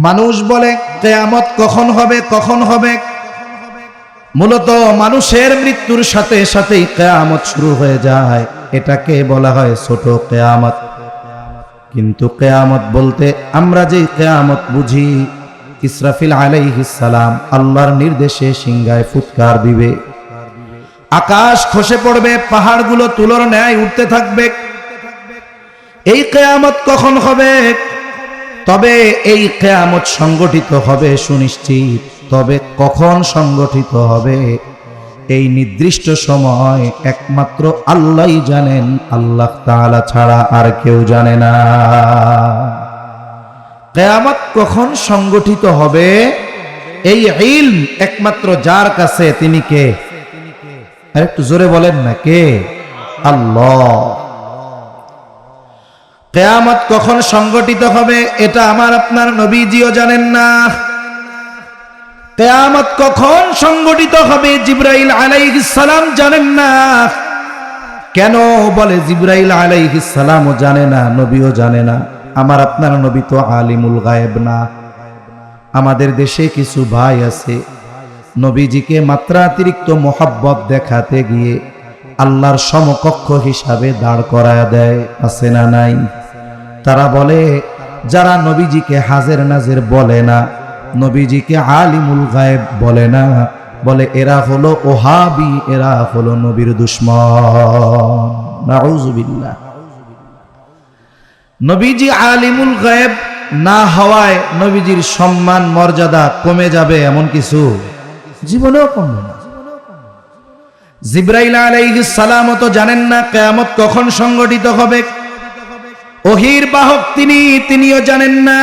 মানুষ বলে কিয়ামত কখন হবে কখন হবে। মূলত মানুষের মৃত্যুর সাথে সাথেই কিয়ামত শুরু হয়ে যায়, এটাকে বলা হয় ছোট কিয়ামত। কিন্তু কিয়ামত বলতে আমরা যে কিয়ামত বুঝি, ইসরাফিল আলাইহিস সালাম আল্লাহর নির্দেশে সিংহায় ফুৎকার দিবে, আকাশ খসে পড়বে, পাহাড়গুলো তুলোর ন্যায় উঠতে থাকবে। এই কিয়ামত কখন হবে? তবে এই কিয়ামত সংগঠিত হবে সুনিশ্চিত, তবে কখন সংগঠিত হবে এই নির্দিষ্ট সময় একমাত্র আল্লাহই জানেন, আল্লাহ তাআলা ছাড়া আর কেউ জানে না। কিয়ামত কখন সংগঠিত হবে এই ইলম একমাত্র যার কাছে, তিনি কে? আর একটু জোরে বলেন না, কে? আল্লাহ। কিয়ামত কখন সংগঠিত হবে এটা আমার আপনার নবীজিও জানেন না। কিয়ামত কখন সংগঠিত হবে জিবরাইল আলাইহিস সালাম জানেন না। কেন বলে জিবরাইল আলাইহিস সালামও জানে না, নবীও জানে না? আমার আপনার নবী তো আলিমুল গায়েব না। আমাদের দেশে কিছু ভাই আছে, নবীজিকে মাত্রাতিরিক্ত মোহাব্বত দেখাতে গিয়ে আল্লাহর সমকক্ষ হিসাবে দাঁড় করায় দেয়, আছে না নাই? তারা বলে যারা নবীজিকে হাজের নাজের বলে না, নবীজিকে আলিমুল গায়েব বলে না, বলে এরা হলো ওহাবি, এরা হলো নবীর দুশমন। নাউযুবিল্লাহ। নবীজি আলিমুল গায়েব না হওয়ায় নবীজির সম্মান মর্যাদা কমে যাবে এমন কিছু জীবনেও কমবে না। জিবরাইল আলাইহিস সালাম তো জানেন না কিয়ামত কখন সংগঠিত হবে। ওহীর বাহক তিনি, তিনিও জানেন না।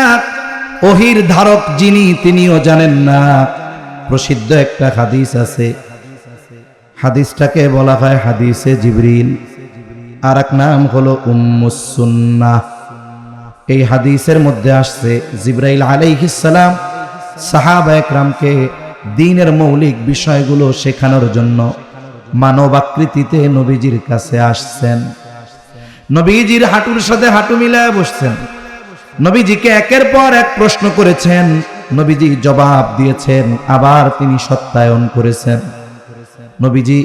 ওহীর ধারক যিনি, তিনিও জানেন না। প্রসিদ্ধ একটা হাদিস আছে, হাদিসটাকে বলা হয় হাদিসে জিবরিল, আর এক নাম হলো উম্মুস সুন্নাহ। এই হাদিসের মধ্যে আসছে জিবরাইল আলাইহিস সালাম সাহাবা একরামকে দ্বীনের মৌলিক বিষয়গুলো শেখানোর জন্য মানবাকৃতিতে নবীজির কাছে আসছেন। নবীজির হাঁটুর সাথে হাঁটু মিলায় বসছেন, নবীজিকে একের পর এক প্রশ্ন করেছেন, নবীজি জবাব দিয়েছেন, আবার তিনি সত্যায়ন করেছেন। নবীজি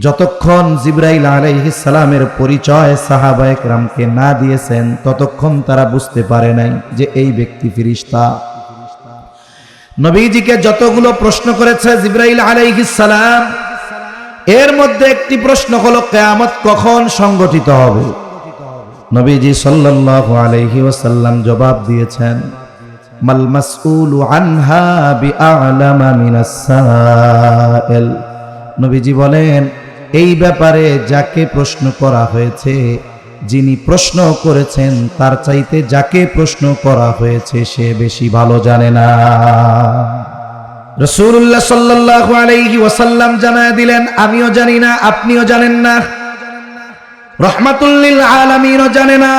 যতক্ষণ জিবরাইল আলাইহিস সালামের পরিচয় সাহাবা একরামকে না দিয়েছেন, ততক্ষণ তারা বুঝতে পারে নাই যে এই ব্যক্তি ফেরেশতা। নবীজিকে যতগুলো প্রশ্ন করেছে জিবরাইল আলাইহিস সালাম, এর মধ্যে একটি প্রশ্ন হলো কিয়ামত কখন সংগঠিত হবে। নবীজি সাল্লাল্লাহু আলাইহি ওয়াসাল্লাম জবাব দিয়েছেন, মাল মাসউলু আনহা বিআলামা মিনাস সাইল। নবীজি বলেন, এই ব্যাপারে যাকে প্রশ্ন করা হয়েছে, যিনি প্রশ্ন করেছেন তার চাইতে যাকে প্রশ্ন করা হয়েছে সে বেশি ভালো জানে না। রাসূলুল্লাহ সাল্লাল্লাহু আলাইহি ওয়াসাল্লাম জানায় দিলেন, আমিও জানি না, আপনিও জানেন না, রাহমাতুল লিল আলামিনও জানে না,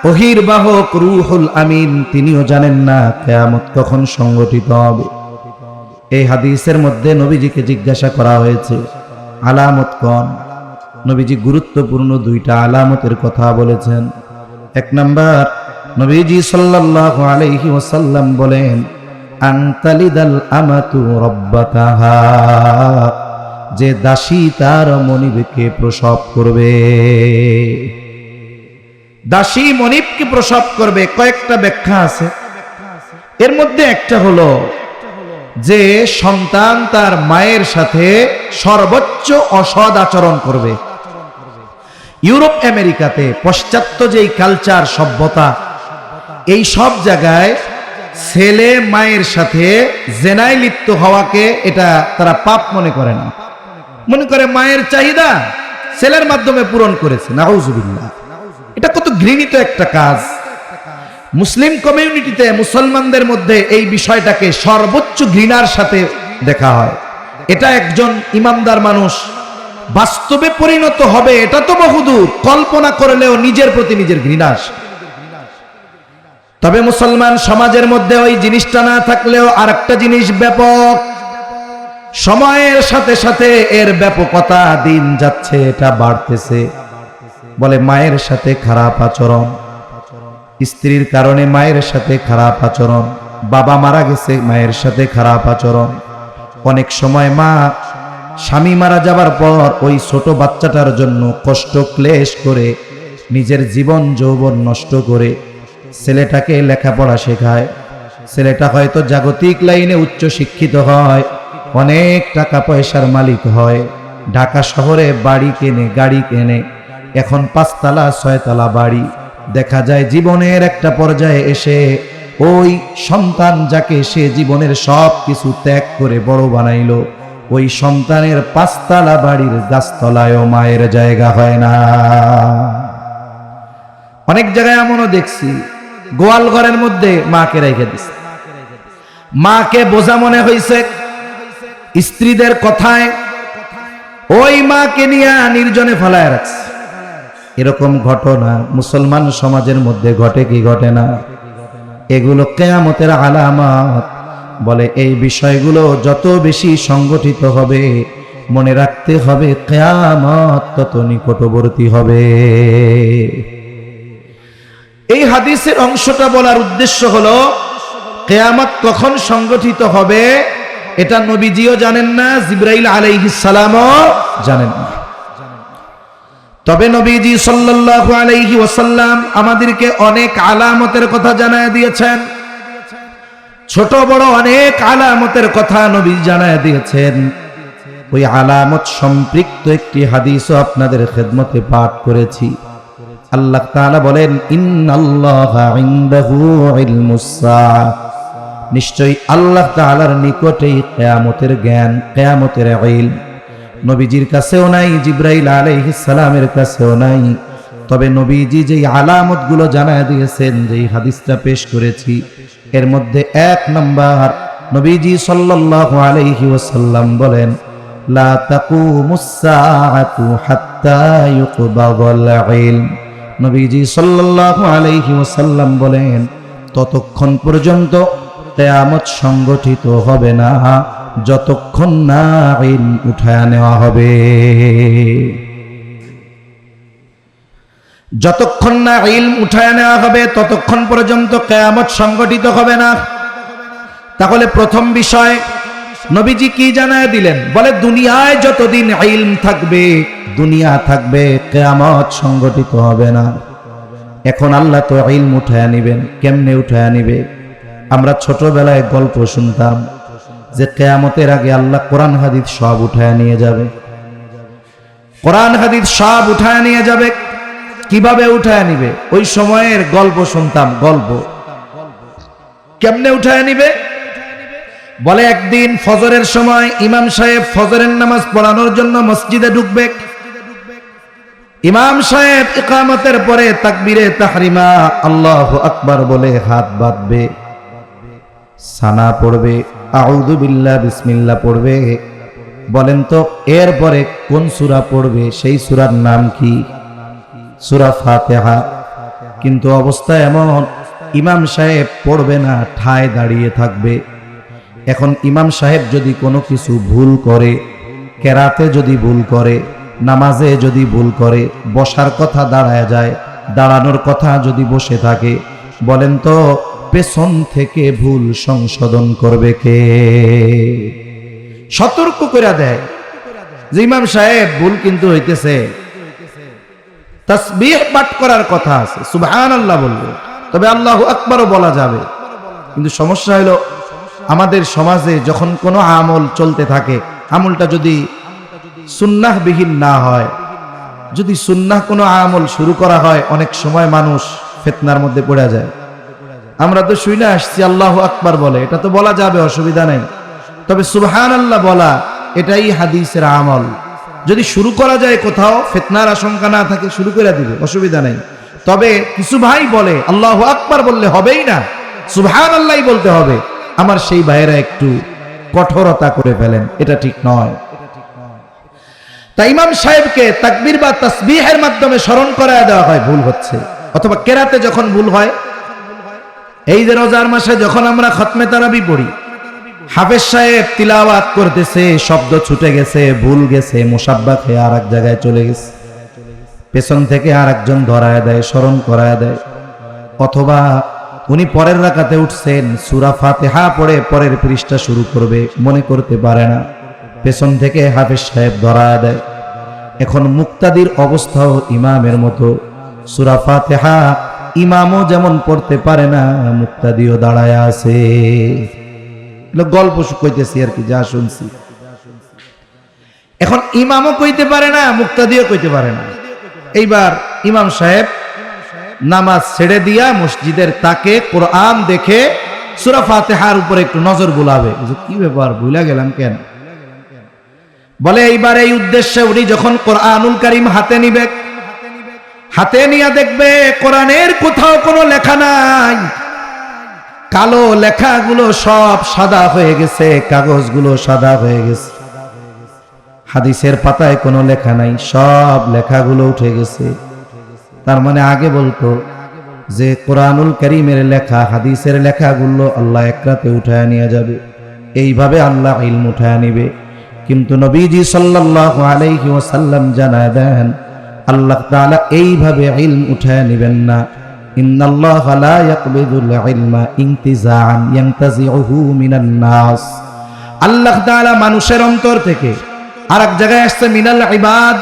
ওহীর বাহক রূহুল আমিন তিনিও জানেন না কিয়ামত কখন সংগঠিত হবে। এই হাদিসের মধ্যে নবীজিকে জিজ্ঞাসা করা হয়েছে আলামত কোন। নবীজি গুরুত্বপূর্ণ দুইটা আলামতের কথা বলেছেন। এক নাম্বার, নবীজি সাল্লাল্লাহু আলাইহি ওয়াসাল্লাম বলেন, আনতালিদাল আমাতু রাব্বাতাহা, যে দাসী তার মনিবকে প্রসব করবে। দাসী মনিবকে প্রসব করবে, কয়েকটা ব্যাখ্যা আছে। এর মধ্যে একটা হলো যে সন্তান তার মায়ের সাথে সর্বোচ্চ অসৎ আচরণ করবে। ইউরোপ আমেরিকাতে পাশ্চাত্য যেই কালচার সভ্যতা, এই সব জায়গায় ছেলে মায়ের সাথে জেনায় লিপ্ত হওয়াকে এটা তারা পাপ মনে করে না, মনে করে মায়ের চাহিদা ছেলের মাধ্যমে পূরণ করেছে। নাউযুবিল্লাহ। এটা কত ঘৃণিত একটা কাজ। মুসলিম কমিউনিটিতে, মুসলমানদের মধ্যে এই বিষয়টাকে সর্বোচ্চ ঘৃণার সাথে দেখা হয়। এটা একজন ইমানদার মানুষ বাস্তবে পরিণত হবে এটা তো বহুদূর, কল্পনা করলেও নিজের প্রতি নিজের ঘৃণা আসে। তবে মুসলমান সমাজের মধ্যে ওই জিনিসটা না থাকলেও আরেকটা জিনিস ব্যাপক, সময়ের সাথে সাথে এর ব্যাপকতা দিন যাচ্ছে, এটা বাড়তেছে। বলে মায়ের সাথে খারাপ আচরণ। স্ত্রীর কারণে মায়ের সাথে খারাপ আচরণ, বাবা মারা গেছে মায়ের সাথে খারাপ আচরণ। অনেক সময় মা স্বামী মারা যাবার পর ওই ছোট বাচ্চাটার জন্য কষ্ট ক্লেশ করে নিজের জীবন যৌবন নষ্ট করে ছেলেটাকে লেখাপড়া শেখায়। ছেলেটা হয়তো জাগতিক লাইনে উচ্চ শিক্ষিত হয়, অনেক টাকা পয়সার মালিক হয়, ঢাকা শহরে বাড়ি কেনে, গাড়ি কেনে, এখন 5 তলা 6 তলা বাড়ি। দেখা যায় জীবনের একটা পর্যায়ে এসে ওই সন্তান যাকে সে জীবনের সব কিছু ত্যাগ করে বড় বানাইলো, ওই সন্তানের 5 তলা বাড়ির গাছতলায়ও মায়ের জায়গা হয় না। অনেক জায়গায় এমনও দেখছি গোয়াল ঘরের মধ্যে মাকে রেখে দিছে, মাকে বোঝা মনে হয়েছে, স্ত্রীদের কথায় ওই মাকে নিয়ে নির্জনে ফেলায় রাখছে। এরকম ঘটনা মুসলমান সমাজের মধ্যে ঘটে কি ঘটে না? এগুলো কিয়ামতের আলামত। বলে এই বিষয়গুলো যত বেশি সংগঠিত হবে, মনে রাখতে হবে কিয়ামত তত নিকটবর্তী হবে। এই হাদিসের অংশটা বলার উদ্দেশ্য হলো কিয়ামত কখন সংগঠিত হবে এটা নবীজিও জানেন না, জিবরাইল আলাইহিস সালামও জানেন না। তবে নবীজি সাল্লাল্লাহু আলাইহি ওয়াসাল্লাম আমাদেরকে অনেক আলামতের কথা জানায় দিয়েছেন। ছোট বড় অনেক আলামতের কথা নবী জানায় দিয়েছেন। ওই আলামত সম্পৃক্ত একটি হাদিসও আপনাদের খেদমতে পাঠ করেছি। আল্লাহ তাআলা বলেন, ইন্নাল্লাহা ইনদাহু ইলমুস সাআহ, নিশ্চয়ই আল্লাহ তাআলার নিকটেই কিয়ামতের জ্ঞান, কিয়ামতের ইলম। নবীজির কাছেও নাই, জিবরাইল আলাইহিস সালামের কাছেও নাই। তবে নবীজি যেই আলামতগুলো জানায় দিয়েছেন, যেই হাদিসটা পেশ করেছি, এর মধ্যে 1 নাম্বার নবীজি সাল্লাল্লাহু আলাইহি ওয়াসাল্লাম বলেন, লা তাকুমুস সাআতু হাত্তা ইউকবাদাল ইলম। নবীজি সাল্লাল্লাহু আলাইহি ওয়াসাল্লাম বলেন, ততক্ষণ পর্যন্ত কিয়ামত সংগঠিত হবে না যতক্ষণ না ইলম উঠায় নেওয়া হবে। যতক্ষণ না ইলম উঠায় নেওয়া হবে ততক্ষণ পর্যন্ত কিয়ামত সংগঠিত হবে না। তাহলে প্রথম বিষয় নবীজি কি জানায় দিলেন? বলে দুনিয়ায় যতদিন ইলম থাকবে, দুনিয়া থাকবে, কিয়ামত সংগঠিত হবে না। এখন আল্লাহ তো ইলম উঠায় নিবেন, কেমনে উঠায় নিবে? আমরা ছোটবেলায় গল্প শুনতাম যে কিয়ামতের আগে আল্লাহ কোরআন হাদিস সব উঠায় নিয়ে যাবে। কোরআন হাদিস সব উঠায় নিয়ে যাবে। কিভাবে উঠায় নিবে? ওই সময়ের গল্প শুনতাম, গল্প। কেমনে উঠায় নিবে? বলে একদিন ফজরের সময় ইমাম সাহেব ফজরের নামাজ পড়ানোর জন্য মসজিদে ঢুকবে। ইমাম সাহেব ইকামতের পরে তাকবীরে তাহরিমা আল্লাহু আকবার বলে হাত বাঁধবে, সানা পড়বে, আউযু বিল্লাহ বিসমিল্লাহ পড়বে। বলেন তো এরপরে কোন সূরা পড়বে? সেই সূরার নাম কি? সূরা ফাতিহা। কিন্তু অবস্থা এমন, ইমাম সাহেব পড়বে না, ঠায় দাঁড়িয়ে থাকবে। এখন ইমাম সাহেব যদি কোনো কিছু ভুল করে, কেরাতে যদি ভুল করে, নামাজে যদি ভুল করে, বসার কথা দাঁড়ায় যায়, দাঁড়ানোর কথা যদি বসে থাকে, বলেন তো পেছন থেকে ভুল সংশোধন করবে কে? সতর্ক করে দেয় যে ইমাম সাহেব ভুল কিন্তু হইতেছে, তাসবিহ পাঠ করার কথা আছে, সুবহানাল্লাহ বলবে, তবে আল্লাহু আকবারও বলা যাবে। কিন্তু সমস্যা হলো আমাদের সমাজে যখন কোনো আমল চলতে থাকে, আমলটা যদি সুন্নাহ বিহীন না হয়, যদি সুন্নাহ কোনো আমল শুরু করা হয়, অনেক সময় মানুষ ফিতনার মধ্যে পড়ে যায়। আমরা তো শুনে আসছি আল্লাহু আকবার বলে, এটা তো বলা যাবে, অসুবিধা নেই। তবে সুবহানাল্লাহ বলা এটাই হাদিসের আমল। যদি শুরু করা যায় কোথাও, ফিতনার আশঙ্কা না থাকে, শুরু করে দিবে, অসুবিধা নেই। তবে কিছু ভাই বলে আল্লাহু আকবার বললে হবেই না, সুবহানাল্লাহই বলতে হবে। আমার সেই ভাইয়েরা একটু কঠোরতা করে ফেলেন, এটা ঠিক নয়। তাই ইমাম সাহেবকে তাকবীর বা তাসবিহের মাধ্যমে স্মরণ করায় দেওয়া হয় ভুল হচ্ছে, অথবা কেরাতে যখন ভুল হয়। এই যে রোজার মাসে যখন আমরা খতমে তারাবি পড়ি, হাফেজ সাহেব তিলাওয়াত করতেছে, শব্দ ছুটে গেছে, ভুল গেছে, মুসাব্বা খেয়ে আর এক জায়গায় চলে গেছে, পেছন থেকে আর একজন ধরায় দেয়, স্মরণ করায় দেয়। অথবা উনি পরের রাকাতে উঠছেন, সূরা ফাতিহা পড়ে পরের পৃষ্ঠা শুরু করবে, মনে করতে পারে না, পেছন থেকে হাফেজ সাহেব ধরা দেয়। এখন মুক্তাদির অবস্থাও ইমামের মতো, সূরা ফাতিহা ইমামও যেমন পড়তে পারে না, মুক্তাদিও দাঁড়ায় আছে। গল্প কইতেছি আর কি, যা শুনছি। এখন ইমামও কইতে পারে না, মুক্তাদিও কইতে পারে না। এইবার ইমাম সাহেব নামাজ ছেড়ে দিয়া মসজিদের তাকে কোরআন দেখে সূরা ফাতিহার উপরে একটু নজর বুলাবে। কি ব্যাপার, ভুলে গেলাম কেন? বলে এইবার এই উদ্দেশ্যে উনি যখন কোরআনুল কারীম হাতে নিবে, হাতে নিয়ে দেখবে কোরআনের কোথাও কোনো লেখা নাই, কালো লেখাগুলো সব সাদা হয়ে গেছে, কাগজগুলো সাদা হয়ে গেছে। হাদিসের পাতায় কোনো লেখা নাই, সব লেখাগুলো উঠে গেছে। তার মানে আগে বলতো যে কোরআনুল কারীমের লেখা, হাদিসের লেখাগুলো আল্লাহ এক রাতে উঠায় নিয়ে যাবে, এইভাবে আল্লাহ ইলম উঠায় নিবে। কিন্তু নবীজি সাল্লাল্লাহু আলাইহি ওয়াসাল্লাম জানায় দেন, আল্লাহ তাআলা এইভাবে ইলম উঠায় নেবেন না। ইন্নাল্লাহা লা ইয়াকবিদুল ইলমা ইনতিজাআন ইয়ানতাজিউহু মিনান নাস। আল্লাহ তাআলা মানুষের অন্তর থেকে, আর এক জায়গায় আসছে মিনাল ইবাদ,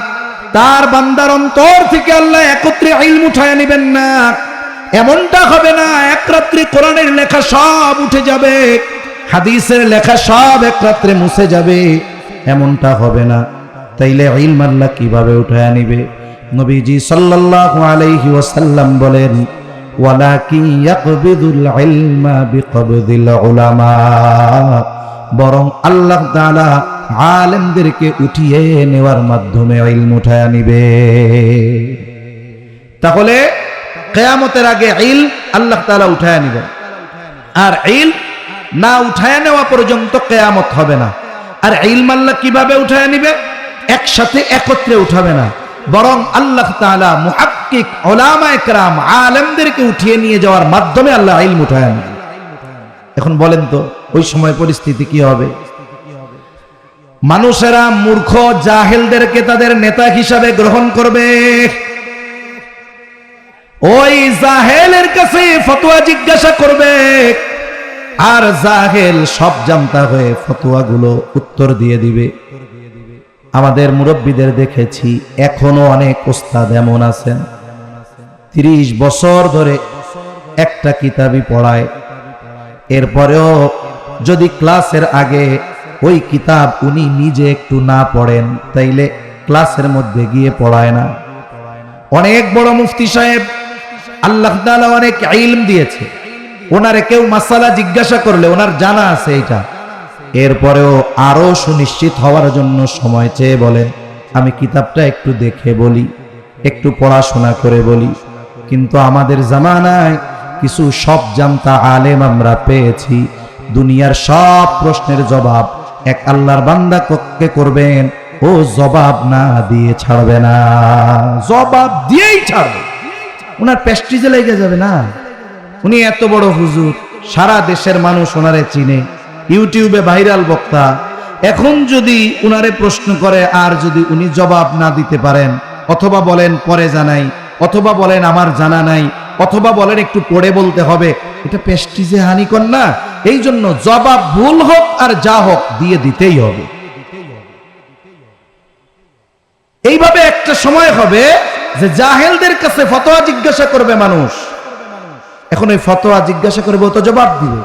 তার বান্দার অন্তর থেকে আল্লাহ একত্রে ইলম উঠায় নেবেন না। এমনটা হবে না এক রাত্রে কোরআনের লেখা সব উঠে যাবে, হাদিসের লেখা সব এক রাত্রে মুছে যাবে, এমনটা হবে না। তাইলে ইলম আল্লাহ কিভাবে উঠায় নিবে? নবীজি সাল্লাল্লাহু আলাইহি ওয়াসাল্লাম বলেন, ওয়ালাকিন ইয়াকবিদুল ইলমা বিকবদিল উলামা। বরং আল্লাহ তাআলা আলেমদেরকে উঠিয়ে নেওয়ার মাধ্যমে ইলম উঠায় নিবে। তাহলে কিয়ামতের আগে ইলম আল্লাহ তাআলা উঠায় নিবেন, আর ইলম না উঠায় নেওয়া পর্যন্ত কিয়ামত হবে না। আর ইলম আল্লাহ কিভাবে উঠায় নিবে? একসাথে একত্রে উঠাবে না, বরং আল্লাহ তাআলা মুহাক্কিক উলামায়ে কেরাম আলেমদেরকে উঠিয়ে নিয়ে যাওয়ার মাধ্যমে আল্লাহ ইলম উঠায় নেবে। এখন বলেন তো ওই সময় পরিস্থিতি কি হবে? মানুষেরা মূর্খ জাহেলদেরকে তাদের নেতা হিসাবে গ্রহণ করবে, ওই জাহেলের কাছে ফতোয়া জিজ্ঞাসা করবে, আর জাহেল সব জানতা হয়ে ফতোয়াগুলো উত্তর দিয়ে দিবে। আমাদের মুরব্বীদের দেখেছি, এখনো অনেক ওস্তাদ এমন আছেন 30 বছর ধরে একটা কিতাবই পড়ায়, এরপরেও যদি ক্লাসের আগে ওই কিতাব উনি নিজে একটু না পড়েন, তাইলে ক্লাসের মধ্যে গিয়ে পড়ায় না। অনেক বড় মুফতি সাহেব, আল্লাহ তাআলা অনেক ইলম দিয়েছে, ওনারে কেউ মাসালা জিজ্ঞাসা করলে ওনার জানা আছে এটা, এরপরেও আরো সুনিশ্চিত হওয়ার জন্য সময় চেয়ে বলেন, আমি কিতাবটা একটু দেখে বলি, একটু পড়াশোনা করে বলি। কিন্তু আমাদের জামানায় কিছু সব জানতা আলেম আমরা পেয়েছি, দুনিয়ার সব প্রশ্নের জবাব এক আল্লাহর বান্দা কে করবেন, ও জবাব না দিয়ে ছাড়বে না, জবাব দিয়েই ছাড়বে। ওনার প্রেস্টিজে লেগে যাবে না, উনি এত বড় হুজুর, সারা দেশের মানুষ ওনারে চিনে, ইউটিউবে ভাইরাল বক্তা। এখন যদি উনারে প্রশ্ন করে আর যদি উনি জবাব না দিতে পারেন, অথবা বলেন পরে জানাই, অথবা বলেন আমার জানা নাই, অথবা বলেন একটু পড়ে বলতে হবে, এটা প্রেস্টিজে হানিকর না? এই জন্য জবাব ভুল হোক আর যা হোক দিয়ে দিতেই হবে। এইভাবে একটা সময় হবে যে জাহেলদের কাছে ফতোয়া জিজ্ঞাসা করবে মানুষ, এখন ওই ফতোয়া জিজ্ঞাসা করবে, ও তো জবাব দিবে,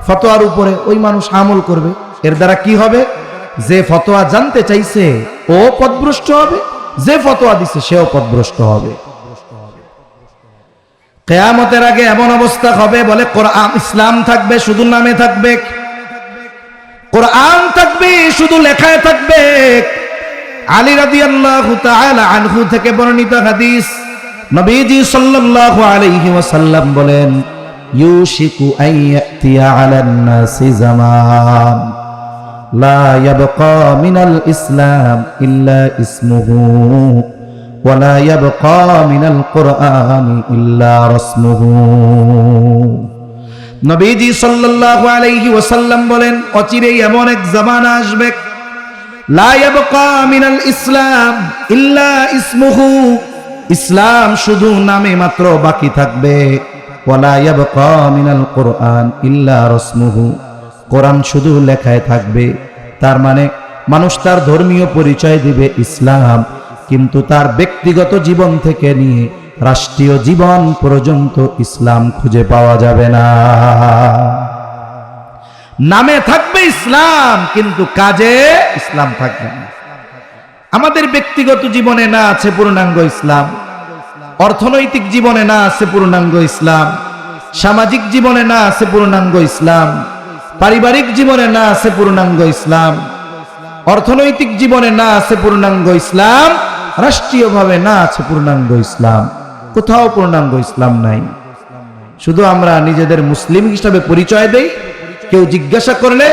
ফতোয়ার উপরে ওই মানুষ আমল করবে। এর দ্বারা কি হবে? যে ফতোয়া জানতে চাইছে ও পথভ্রষ্ট হবে, যে ফতোয়া দিছে সেও পথভ্রষ্ট হবে। কিয়ামতের আগে এমন অবস্থা হবে, বলে কোরআন ইসলাম থাকবে শুধু নামে থাকবে, কোরআন থাকবে শুধু লেখায় থাকবে। আলী রাদিয়াল্লাহু তাআলা আনহু থেকে বর্ণিত হাদিস, নবীজি সাল্লাল্লাহু আলাইহি ওয়াসাল্লাম বলেন, ইউশিকু আন ইয়াতিয়া আলান নাসি জামান লা ইয়াবকা মিনাল ইসলাম ইল্লা ইসমুহু ওয়া লা ইয়াবকা মিনাল কুরআনি ইল্লা রাসমুহু। নবীজি সাল্লাল্লাহু আলাইহি ওয়াসাল্লাম বলেন, অচিরেই এমন এক জামানা আসবে, লা ইয়াবকা মিনাল ইসলাম ইল্লা ইসমুহু, ইসলাম শুধু নামে মাত্র বাকি থাকবে, ওয়ালা ইয়াবকা মিনাল কুরআন ইল্লা রাসমুহু, কোরআন শুধু লেখায় থাকবে, তার মানে মানুষ তার ধর্মীয় পরিচয় দিবে ইসলাম, কিন্তু তার ব্যক্তিগত জীবন থেকে নিয়ে রাষ্ট্রীয় জীবন পর্যন্ত ইসলাম খুঁজে পাওয়া যাবে না। নামে থাকবে ইসলাম কিন্তু কাজে ইসলাম থাকবে না। আমাদের ব্যক্তিগত জীবনে না আছে পূর্ণাঙ্গ ইসলাম, অর্থনৈতিক জীবনে না আছে পূর্ণাঙ্গ ইসলাম, সামাজিক জীবনে না আছে পূর্ণাঙ্গ ইসলাম, পারিবারিক জীবনে না আছে পূর্ণাঙ্গ ইসলাম, অর্থনৈতিক জীবনে না আছে পূর্ণাঙ্গ ইসলাম, রাষ্ট্রীয়ভাবে না আছে পূর্ণাঙ্গ ইসলাম। কোথাও পূর্ণাঙ্গ ইসলাম নাই। শুধু আমরা নিজেদের মুসলিম হিসাবে পরিচয় দেই, কেউ জিজ্ঞাসা করলে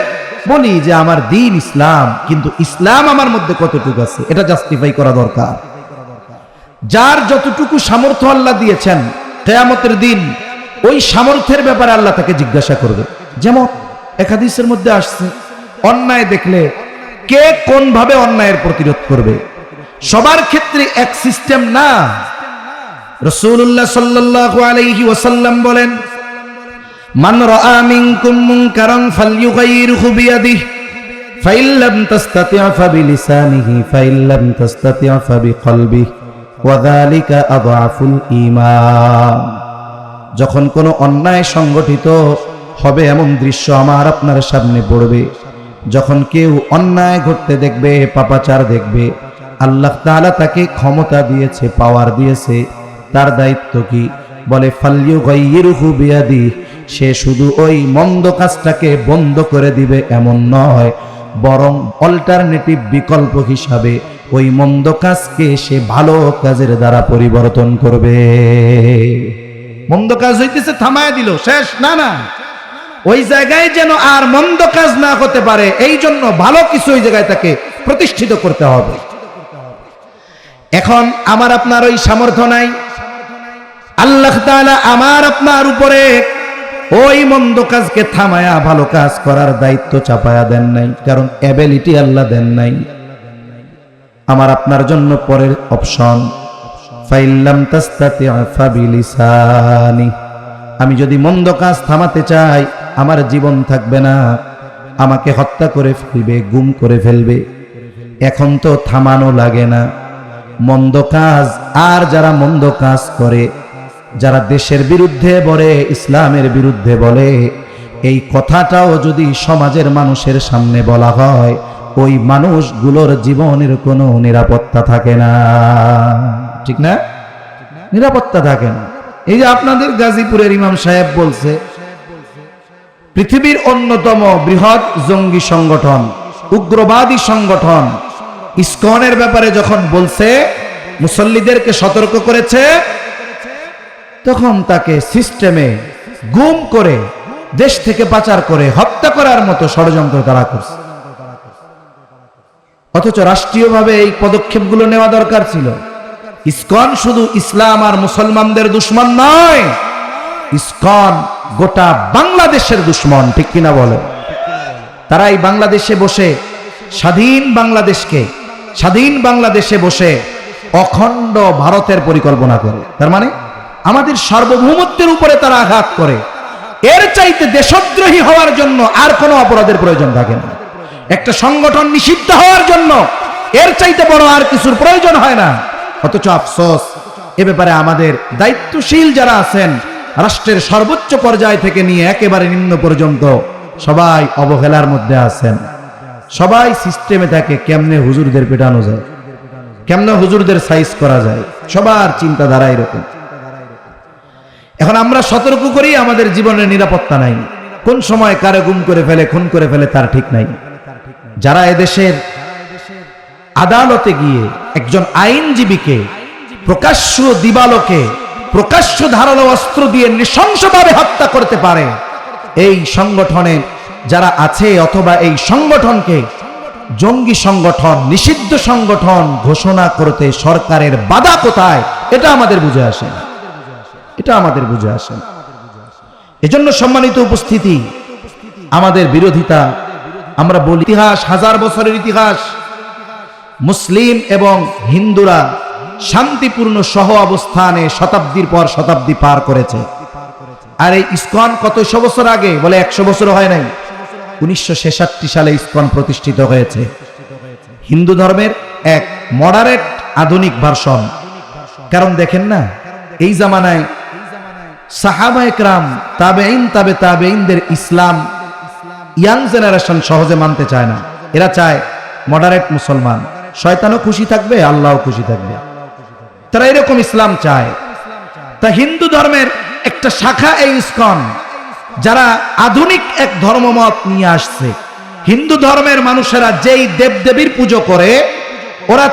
বলি যে আমার দ্বীন ইসলাম, কিন্তু ইসলাম আমার মধ্যে কতটুকু আছে এটা জাস্টিফাই করা দরকার। যার যতটুকু সামর্থ্য আল্লাহ দিয়েছেন, কিয়ামতের দিন ওই সামর্থ্যের ব্যাপারে আল্লাহ তাকে জিজ্ঞাসা করবে। যেমন এক হাদিসের মধ্যে আসছে, অন্যায় দেখলে কে কোন ভাবে অন্যায়ের প্রতিরোধ করবে। সবার ক্ষেত্রে এক সিস্টেম না। রাসূলুল্লাহ সাল্লাল্লাহু আলাইহি ওয়াসাল্লাম বলেন, মান রাআ মিনকুম মুনকারান ফালইউগাইরহু বিয়াদিহি ফাইন লাম তাসতাতি' ফাবিলিসানিহি ফাইন লাম তাসতাতি' ফাবিকলবিহি ওয়া যালিকা আযআফুল ঈমান। যখন কোনো অন্যায় সংগঠিত হবে এমন দৃশ্য আমার আপনার সামনে পড়বে, যখন কেউ অন্যায় ঘটতে দেখবে, পাপাচার দেখবে, আল্লাহ তাআলা তাকে ক্ষমতা দিয়েছে, পাওয়ার দিয়েছে, তার দায়িত্ব কি? বলে ফালইউগাইরহু বিয়াদিহি, সে শুধু ওই মন্দ কাজটাকে বন্ধ করে দিবে এমন নয়, বরং অল্টারনেটিভ বিকল্প হিসাবে ওই মন্দ কাজকে সে ভালো কাজের দ্বারা পরিবর্তন করবে। মন্দ কাজ হইতেছে থামায় দিল, শেষ না, না, ওই জায়গায় যেন আর মন্দ কাজ না হতে পারে, এই জন্য ভালো কিছু ওই জায়গায় তাকে প্রতিষ্ঠিত করতে হবে। এখন আমার আপনার ওই সামর্থ্য নাই, আল্লাহ তাআলা আমার আপনার উপরে ওই মন্দ কাজকে থামায়া ভালো কাজ করার দায়িত্ব চাপায়া দেন নাই, কারণ এবিলিটি আল্লাহ দেন নাই। আমার আপনার জন্য পরের অপশন, ফাইন লাম তাসতাতি' ফাবিলিসানি, আমি যদি মন্দ কাজ থামাতে চাই আমার জীবন থাকবে না, আমাকে হত্যা করে ফেলবে, গুম করে ফেলবে। এখন তো থামানো লাগে না মন্দ কাজ। আর যারা মন্দ কাজ করে, যারা দেশের বিরুদ্ধে বলে, ইসলামের বিরুদ্ধে বলে, এই কথাটাও যদি সমাজের মানুষের সামনে বলা হয়, ওই মানুষগুলোর জীবনের কোনো নিরাপত্তা থাকে না, ঠিক না? নিরাপত্তা থাকে না। এই যে আপনাদের গাজীপুরের ইমাম সাহেব বলছে, পৃথিবীর অন্যতম বৃহৎ জঙ্গি সংগঠন, উগ্রবাদী সংগঠন ইসকনের ব্যাপারে যখন বলছে, মুসল্লিদেরকে সতর্ক করেছে, তখন তাকে সিস্টেমে গুম করে দেশ থেকে পাচার করে হত্যা করার মতো ষড়যন্ত্র তারা করছে। অথচ রাষ্ট্রীয়ভাবে এই পদক্ষেপগুলো নেওয়া দরকার ছিল। ইসকন শুধু ইসলাম আর মুসলমানদের দুশ্মন নয়, ইসকন গোটা বাংলাদেশের দুশ্মন, ঠিক কিনা বলে? তারা এই বাংলাদেশে বসে স্বাধীন বাংলাদেশে বসে অখণ্ড ভারতের পরিকল্পনা করে। তার মানে আমাদের সার্বভৌমত্বের উপরে তারা আঘাত করে। এর চাইতে দেশদ্রোহী হওয়ার জন্য আর কোনো অপরাধের প্রয়োজন থাকে না। একটা সংগঠন নিষিদ্ধ হওয়ার জন্য এর চাইতে বড় আর কিছুর প্রয়োজন হয় না। অথচ আফসোস, এ ব্যাপারে আমাদের দায়িত্বশীল যারা আছেন, রাষ্ট্রের সর্বোচ্চ পর্যায় থেকে নিয়ে একেবারে নিম্ন পর্যন্ত সবাই অবহেলার মধ্যে আছেন। সবাই সিস্টেমে থাকে কেমনে হুজুরদের পেটানো যায়, কেমনে হুজুরদের সাইজ করা যায়, সবার চিন্তাধারা এরকম। এখন আমরা সতর্ক করি, আমাদের জীবনের নিরাপত্তা নাই, কোন সময় কারে গুম করে ফেলে, খুন করে ফেলে তার ঠিক নাই। যারা এদেশের আদালতে গিয়ে একজন আইনজীবীকে প্রকাশ্য দিবালোকে প্রকাশ্য ধারালো অস্ত্র দিয়ে নৃশংসভাবে হত্যা করতে পারে, এই সংগঠনে যারা আছে অথবা এই সংগঠনকে জঙ্গি সংগঠন, নিষিদ্ধ সংগঠন ঘোষণা করতে সরকারের বাধা কোথায়, এটা আমাদের বুঝে আসে না, এটা আমাদের বুঝে আসে না। এজন্য সম্মানিত উপস্থিতি, আমাদের বিরোধিতা, আমরা বলি ইতিহাস, হাজার বছরের ইতিহাস, মুসলিম এবং হিন্দুরা শান্তিপূর্ণ সহ অবস্থানে শতাব্দীর পর শতাব্দী পার করেছে। আর এই ইসকন কতশো বছর আগে? বলে 100 বছর হয় নাই, 1966 সালে ইসকন প্রতিষ্ঠিত হয়েছে। হিন্দু ধর্মের এক মডারেট আধুনিক ভার্সন। কারণ দেখেন না, এই জামানায় সাহাবায়ে কেরাম, তাবেঈন, তাবে তাবেঈনদের ইসলাম ইয়াং জেনারেশন সহজে মানতে চায় না। এরা চায় মডারেট মুসলমান, শয়তানও খুশি থাকবে, আল্লাহও খুশি থাকবে, তারা এরকম ইসলাম চায়। তা হিন্দু ধর্মের একটা শাখা এই ইসকন, যারা আধুনিক এক ধর্মমত নিয়ে আসছে। হিন্দু ধর্মের মানুষেরা যেই দেবদেবীর পুজো করে, ওরা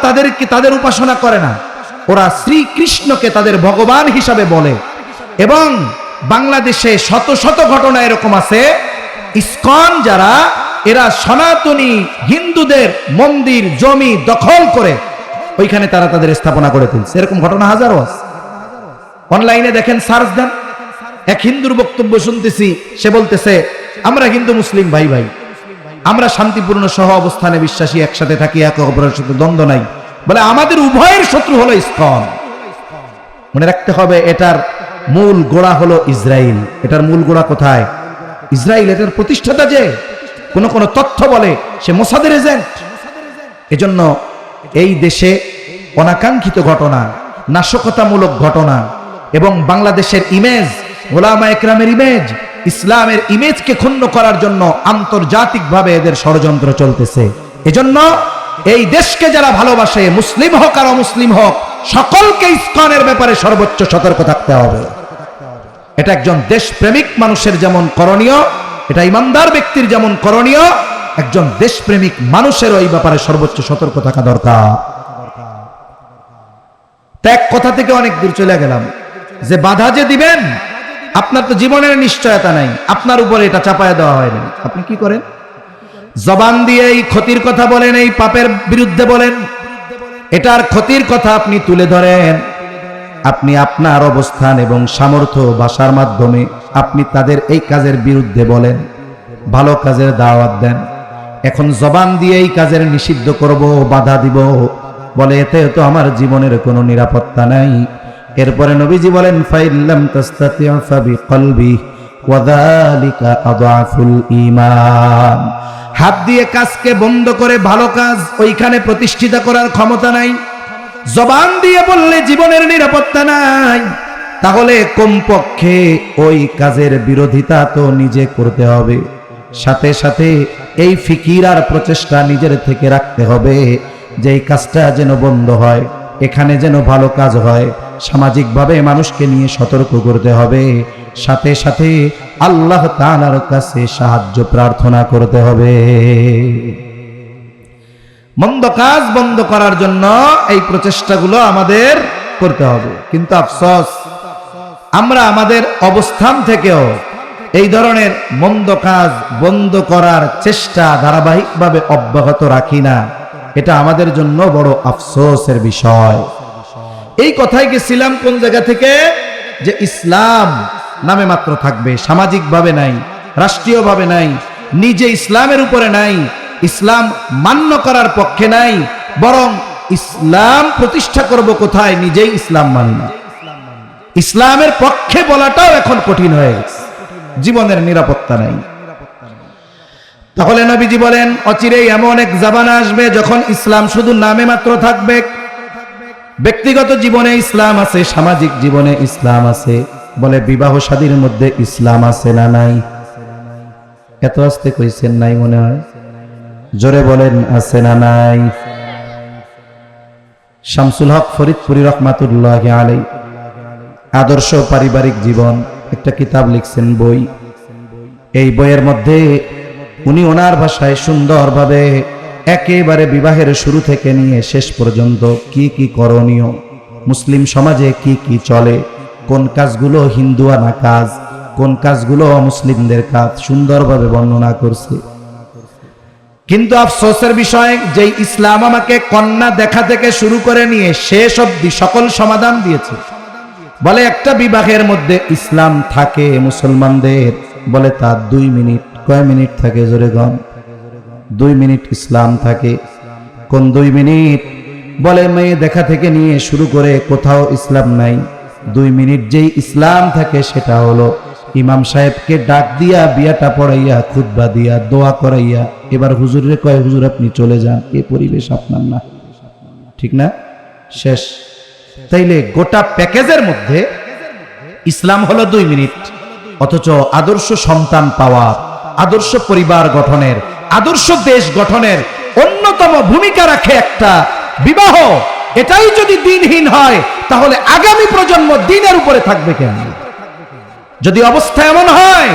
তাদের উপাসনা করে না, ওরা শ্রীকৃষ্ণকে তাদের ভগবান হিসাবে বলে। এবং বাংলাদেশে শত শত ঘটনা এরকম আছে, ইসকন যারা, এরা সনাতনী হিন্দুদের মন্দির জমি দখল করে ওইখানে তারা তাদের স্থাপনা করে তুলছে। এরকম ঘটনা হাজারো আছে। অনলাইনে দেখেন, সার্চ দেন, এক হিন্দুর বক্তব্য শুনতেছি, সে বলতেছে আমরা হিন্দু মুসলিম ভাই ভাই, আমরা শান্তিপূর্ণ সহ অবস্থানে বিশ্বাসী, একসাথে থাকি, একে অপরের সাথে দ্বন্দ্ব নাই। বলে আমাদের উভয়ের শত্রু হলো ইসকন। মনে রাখতে হবে, এটার মূল গোড়া হলো ইসরায়েল। এটার মূল গোড়া কোথায়? ইসরায়েল। এটার প্রতিষ্ঠাতা যে কোন কোন তথ্য বলে সে মোসাদের এজেন্ট। এজন্য এই দেশে অনাকাঙ্ক্ষিত ঘটনা, নাশকতামূলক ঘটনা এবং বাংলাদেশের ইমেজ, ওলামা একরামের ইমেজ, ইসলামের ইমেজকে ক্ষুণ্ণ করার জন্য আন্তর্জাতিকভাবে এদের ষড়যন্ত্র চলতেছে। এজন্য এই দেশকে যারা ভালোবাসে, মুসলিম হোক আর অমুসলিম হোক, সকলকে ইসকনের ব্যাপারে সর্বোচ্চ সতর্ক থাকতে হবে। এটা একজন দেশপ্রেমিক মানুষের যেমন করণীয়, এটা ইমানদার ব্যক্তির যেমন করণীয়, একজন দেশপ্রেমিক মানুষের ওই ব্যাপারে সর্বোচ্চ সতর্ক থাকা দরকার। এক কথা থেকে অনেক দূর চলে গেলাম, যে বাধা যে দিবেন, আপনার তো জীবনের নিশ্চয়তা নাই, আপনার উপরে এটা চাপায় দেওয়া হয়নি। আপনি কি করেন? জবান দিয়ে এই ক্ষতির কথা বলেন, এই পাপের বিরুদ্ধে বলেন, এটার ক্ষতির কথা আপনি তুলে ধরেন। আপনি আপনার অবস্থান এবং সামর্থ্য ভাষার মাধ্যমে আপনি তাদের এই কাজের বিরুদ্ধে বলেন, ভালো কাজের দাওয়াত দেন। এখন জবান দিয়ে এই কাজের নিষিদ্ধ করব, বাধা দিব, বলে এতে তো আমার জীবনের কোনো নিরাপত্তা নাই। এরপরে নবীজি বলেন, ফাইল্লাম তাস্তাতিউ ফাবিকলবি ওয়া যালিকা আযআফুল ঈমান। হাত দিয়ে কাজকে বন্ধ করে ভালো কাজ ওইখানে প্রতিষ্ঠিত করার ক্ষমতা নাই। জবান দিয়ে বললে জীবনের নিরাপত্তা নাই, তাহলে কমপক্ষে ওই কাজের বিরোধিতা তো নিজে করতে হবে। সাথে সাথে এই ফিকির আর প্রচেষ্টা নিজের থেকে রাখতে হবে যে এই কাজটা যেন বন্ধ হয়, এখানে যেন ভালো কাজ হয়। সামাজিকভাবে মানুষকে নিয়ে সতর্ক করতে হবে, সাথে সাথে আল্লাহ তাআলার কাছে সাহায্য প্রার্থনা করতে হবে। মন্দ কাজ বন্ধ করার জন্য এই প্রচেষ্টাগুলো আমাদের করতে হবে। কিন্তু আফসোস, আমরা আমাদের অবস্থান থেকেও এই ধরনের মন্দ কাজ বন্ধ করার চেষ্টা ধারাবাহিকভাবে অব্যাহত রাখি না। এটা আমাদের জন্য বড় আফসোসের বিষয়। এই কথাই গেছিলাম কোন জায়গা থেকে, যে ইসলাম নামে মাত্র থাকবে, সামাজিকভাবে নাই, রাষ্ট্রীয়ভাবে নাই, নিজে ইসলামের উপরে নাই, ইসলাম মান্য করার পক্ষে নাই, বরং ইসলাম প্রতিষ্ঠা করব কোথায়, নিজেই ইসলাম মানি না। ইসলামের পক্ষে বলাটাও এখন কঠিন হয়ে গেছে, জীবনের নিরাপত্তা নাই। তাহলে নবীজি বলেন, অচিরেই এমন এক জামানা আসবে যখন ইসলাম শুধু নামে মাত্র থাকবে। ব্যক্তিগত জীবনে ইসলাম আছে, সামাজিক জীবনে ইসলাম আছে। বলে বিবাহ শাদীর মধ্যে ইসলাম আছে না নাই? এত আস্তে কইছেন নাই মনে হয়, জোরে বলেন আছে না নাই? শামসুল হক ফরিদপুরি রহমাতুল্লাহি আলাইহি আদর্শ পারিবারিক জীবন একটা কিতাব লিখছেন, বই। এই বইয়ের মধ্যে উনি ওনার ভাষায় সুন্দরভাবে একেবারে বিবাহের শুরু থেকে নিয়ে শেষ পর্যন্ত কি কি করণীয়, মুসলিম সমাজে কি কি চলে, কোন কাজগুলো হিন্দুয়ানা কাজ, কোন কাজগুলো মুসলিমদের কাজ, সুন্দরভাবে বর্ণনা করছে। কিন্তু আফসোসের বিষয়, যে ইসলাম আমাকে কন্যা দেখা থেকে শুরু করে নিয়ে শেষ অবধি সকল সমাধান দিয়েছে। বলে একটা বিবাহের মধ্যে ইসলাম থাকে মুসলমানদের, বলে তার 2 মিনিট। কয় মিনিট থাকে জোরে গণ? 2 মিনিট ইসলাম থাকে। কোন 2 মিনিট? বলে মেয়ে দেখা থেকে নিয়ে শুরু করে কোথাও ইসলাম নাই। 2 মিনিট যেই ইসলাম থাকে সেটা হলো ইমাম সাহেবকে ডাক দিয়া বিয়াটা পড়াইয়া খুতবা দিয়া দোয়া করাইয়া এবার হুজুরে কয় হুজুর আপনি চলে যান, এই পরিবেশ আপনার না, ঠিক না? শেষ। তাইলে গোটা প্যাকেজের মধ্যে ইসলাম হলো 2 মিনিট, অথচ আদর্শ সন্তান পাওয়া, আদর্শ পরিবার গঠনের, আদর্শ দেশ গঠনের অন্যতম ভূমিকা রাখে একটা বিবাহ। এটাই যদি দিনহীন হয় তাহলে আগামী প্রজন্ম দিনের উপরে থাকবে কেন? যদি অবস্থা এমন হয়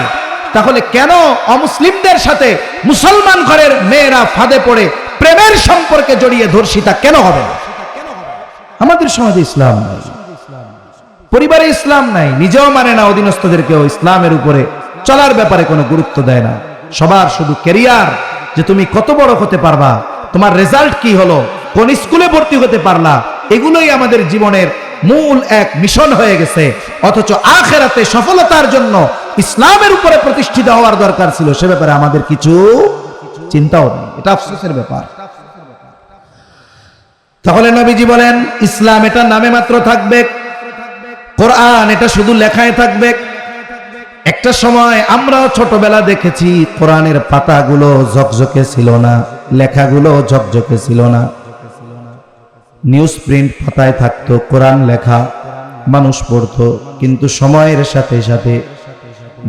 তাহলে কেন অমুসলিমদের সাথে মুসলমান ঘরের মেয়েরা ফাঁদে পড়ে প্রেমের সম্পর্কে জড়িয়ে ধর্ষিতা কেন হবে? আমাদের সমাজে ইসলাম নাই, পরিবারে ইসলাম নাই, নিজেও মানে না, অধীনস্থদেরকেও ইসলামের উপরে চলার ব্যাপারে কোনো গুরুত্ব দেয় না। সবার শুধু ক্যারিয়ার, যে তুমি কত বড় হতে পারবা, তোমার রেজাল্ট কি হলো, কোন স্কুলে ভর্তি হতে পারলা, এগুলোই আমাদের জীবনের মূল এক মিশন হয়ে গেছে। অথচ আখিরাতে সফলতার জন্য ইসলামের উপরে প্রতিষ্ঠিত হওয়ার দরকার ছিল, সে ব্যাপারে আমাদের কিছু চিন্তাও নেই। এটা আফসোসের ব্যাপার। তাহলে নবীজি বলেন ইসলাম এটা নামে মাত্র থাকবে, কোরআন এটা শুধু লেখায় থাকবে। একটা সময় আমরাও ছোটবেলা দেখেছি কোরআনের পাতাগুলো ঝকঝকে ছিল না, লেখাগুলো ঝকঝকে ছিল না, নিউজ প্রিন্ট পাতায় থাকতো কোরআন লেখা, মানুষ পড়তো। কিন্তু সময়ের সাথে সাথে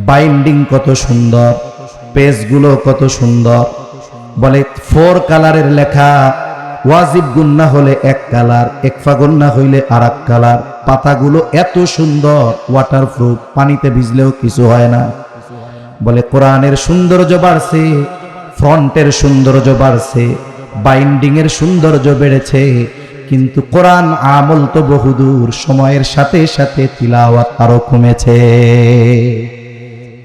বাইন্ডিং কত সুন্দর, পেজগুলো কত সুন্দর, বলে 4 কালারের লেখা, ওয়াজিব গুন্না হলে 1 কালার, একফা গুন্না হইলে আরেক কালার, পাতাগুলো এত সুন্দর, ওয়াটারপ্রুফ, পানিতে ভিজলেও কিছু হয় না। বলে কোরআনের সৌন্দর্য বাড়ছে, ফ্রন্টের সৌন্দর্য বাড়ছে, বাইন্ডিং এর সৌন্দর্য বেড়েছে, কিন্তু কোরআন আমল তো বহুদূর, সময়ের সাথে সাথে তিলাওয়াত আরো কমেছে।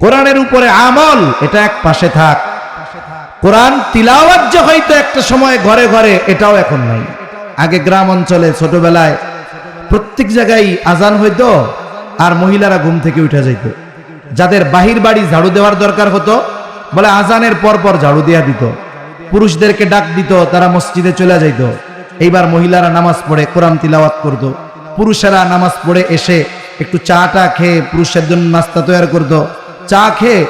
কোরআনের উপরে আমল এটা এক পাশে থাক, কোরআন তিলাওয়াত যে হয়তো একটা সময় ঘরে ঘরে, এটাও এখন নাই। আগে গ্রাম অঞ্চলে ছোটবেলায় প্রত্যেক জায়গায় আজান হইতো আর মহিলারা ঘুম থেকে উঠে যাইত। যাদের বাহির বাড়ি ঝাড়ু দেওয়ার দরকার হতো, বলে আজানের পর পর ঝাড়ু দিয়া দিত, পুরুষদেরকে ডাক দিত, তারা মসজিদে চলে যাইত। এইবার মহিলারা নামাজ পড়ে কোরআন তিলাওয়াত করতো, পুরুষেরা নামাজ পড়ে এসে একটু চাটা খেয়ে পুরুষের জন্য নাস্তা তৈরি করতো, চা খেয়ে